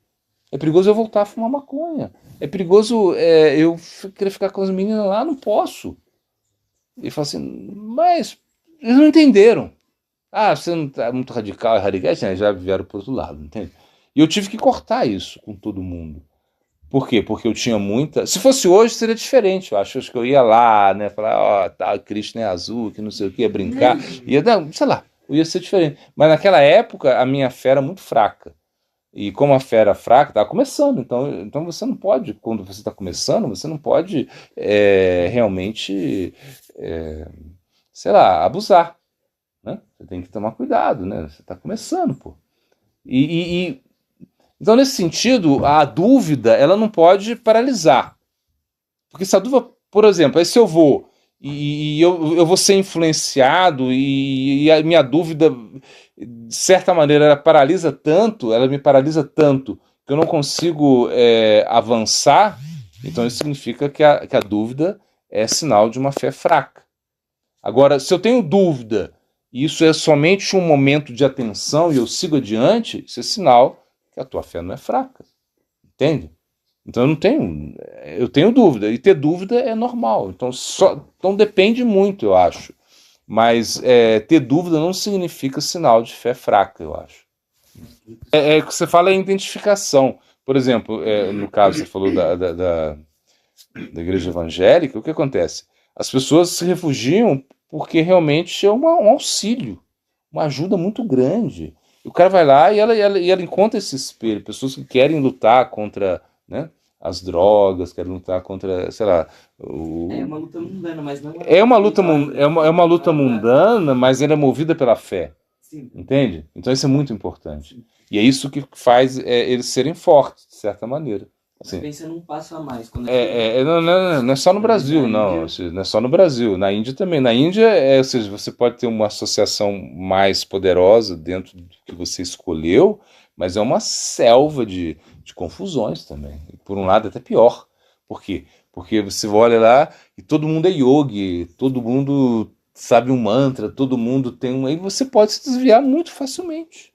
É perigoso eu voltar a fumar maconha. É perigoso eu querer ficar com as meninas lá, não posso. E fala assim, mas eles não entenderam. Você não tá muito radical, né? Já vieram pro outro lado, entende? E eu tive que cortar isso com todo mundo. Por quê? Porque eu tinha muita... Se fosse hoje, seria diferente, eu acho. Acho que eu ia lá, né? Falar, Krishna é azul, que não sei o que, ia brincar. Sei lá, ia ser diferente. Mas naquela época, a minha fé era muito fraca. E como a fé era fraca, estava começando. Então você não pode, quando você está começando, você não pode realmente, sei lá, abusar. Né? Você tem que tomar cuidado, né? Você está começando, pô. Então, nesse sentido, a dúvida, ela não pode paralisar. Porque se a dúvida, por exemplo, aí se eu vou e eu vou ser influenciado e a minha dúvida, de certa maneira, ela me paralisa tanto que eu não consigo avançar, então isso significa que a dúvida é sinal de uma fé fraca. Agora, se eu tenho dúvida e isso é somente um momento de atenção e eu sigo adiante, isso é sinal que a tua fé não é fraca. Entende? Então eu tenho dúvida, e ter dúvida é normal, então depende muito, eu acho, mas ter dúvida não significa sinal de fé fraca, eu acho. O que você fala é identificação, por exemplo, no caso você falou da igreja evangélica, o que acontece? As pessoas se refugiam porque realmente é um auxílio, uma ajuda muito grande, o cara vai lá e ela encontra esse espelho, pessoas que querem lutar contra, né, as drogas, querem lutar contra, sei lá... É uma luta mundana, mas não é uma luta mundana, mas ela é movida pela fé. Sim. Entende? Então isso é muito importante. E é isso que faz eles serem fortes, de certa maneira. Assim, pensa num passo a mais. Quando não é só no Brasil, não. Não é só no Brasil. Na Índia também. Na Índia, ou seja, você pode ter uma associação mais poderosa dentro do que você escolheu, mas é uma selva de confusões também. E por um lado, até pior. Por quê? Porque você olha lá e todo mundo é yogi, todo mundo sabe um mantra, todo mundo tem um... Aí você pode se desviar muito facilmente.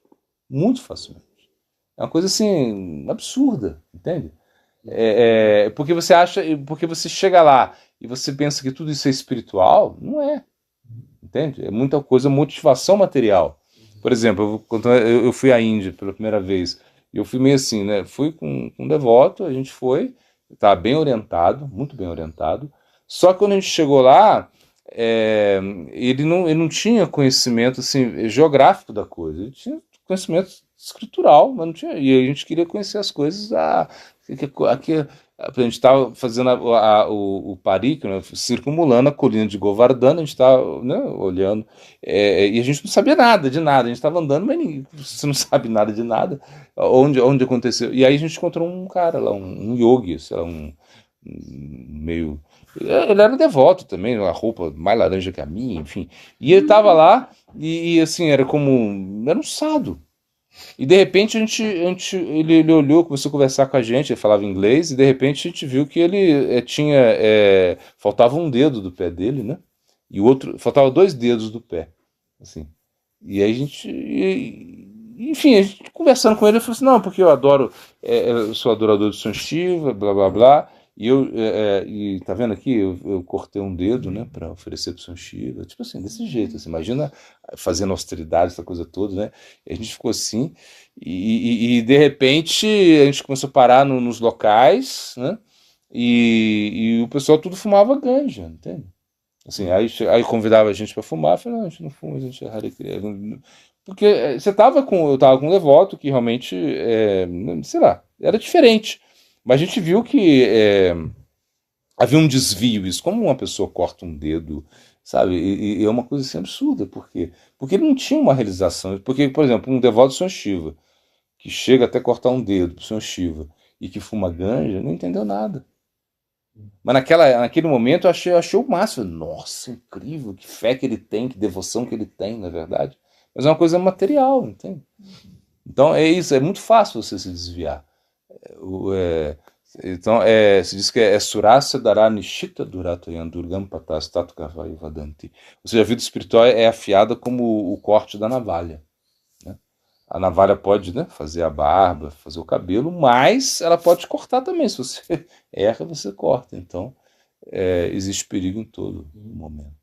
Muito facilmente. É uma coisa assim, absurda, entende? Porque você acha, porque você chega lá e você pensa que tudo isso é espiritual, não é, entende? É muita coisa, motivação material. Por exemplo, eu fui à Índia pela primeira vez, e eu fui meio assim, né? Fui com um devoto, a gente foi, estava bem orientado, muito bem orientado, só que quando a gente chegou lá, ele não tinha conhecimento assim, geográfico da coisa, ele tinha conhecimento escritural, mas não tinha, e a gente queria conhecer as coisas aqui a gente estava fazendo o Parik, né, circunambulando a colina de Govardhana, a gente estava, né, olhando, e a gente não sabia nada de nada, a gente estava andando, mas você não sabe nada de nada, onde aconteceu. E aí a gente encontrou um cara lá, um yogi, sei lá, meio... Ele era devoto também, a roupa mais laranja que a minha, enfim. E ele tava lá e assim, era um sado. E de repente ele olhou, começou a conversar com a gente, ele falava inglês, e de repente a gente viu que ele faltava um dedo do pé dele, né? E o outro, faltava 2 dedos do pé, assim. E aí enfim, a gente conversando com ele, ele falou assim, não, porque eu sou adorador de São Shiva, blá blá blá, e tá vendo aqui, eu cortei um dedo, né, para oferecer pro São Shiva, tipo assim, desse jeito, assim, imagina fazendo austeridade, essa coisa toda, né, e a gente ficou assim, e de repente a gente começou a parar nos locais, né, e o pessoal tudo fumava ganja, entende? Assim, aí convidava a gente para fumar, eu falei, não, a gente não fuma, a gente é Hare Krishna. Porque eu tava com um devoto que realmente, sei lá, era diferente. Mas a gente viu que havia um desvio, isso, como uma pessoa corta um dedo, sabe? E é uma coisa assim absurda, por quê? Porque ele não tinha uma realização. Porque, por exemplo, um devoto do Sr. Shiva, que chega até cortar um dedo pro Sr. Shiva e que fuma ganja, não entendeu nada. Mas naquele momento eu achei o máximo. Nossa, incrível, que fé que ele tem, que devoção que ele tem, na verdade. Mas é uma coisa material, entende? Então é isso, é muito fácil você se desviar. Então se diz que é Surasya Dara Nishita Duratayan Durgam Patas Tatu Kavai Vadanti. Ou seja, a vida espiritual é afiada como o corte da navalha. Né? A navalha pode, né, fazer a barba, fazer o cabelo, mas ela pode cortar também. Se você erra, você corta. Então existe perigo em todo momento.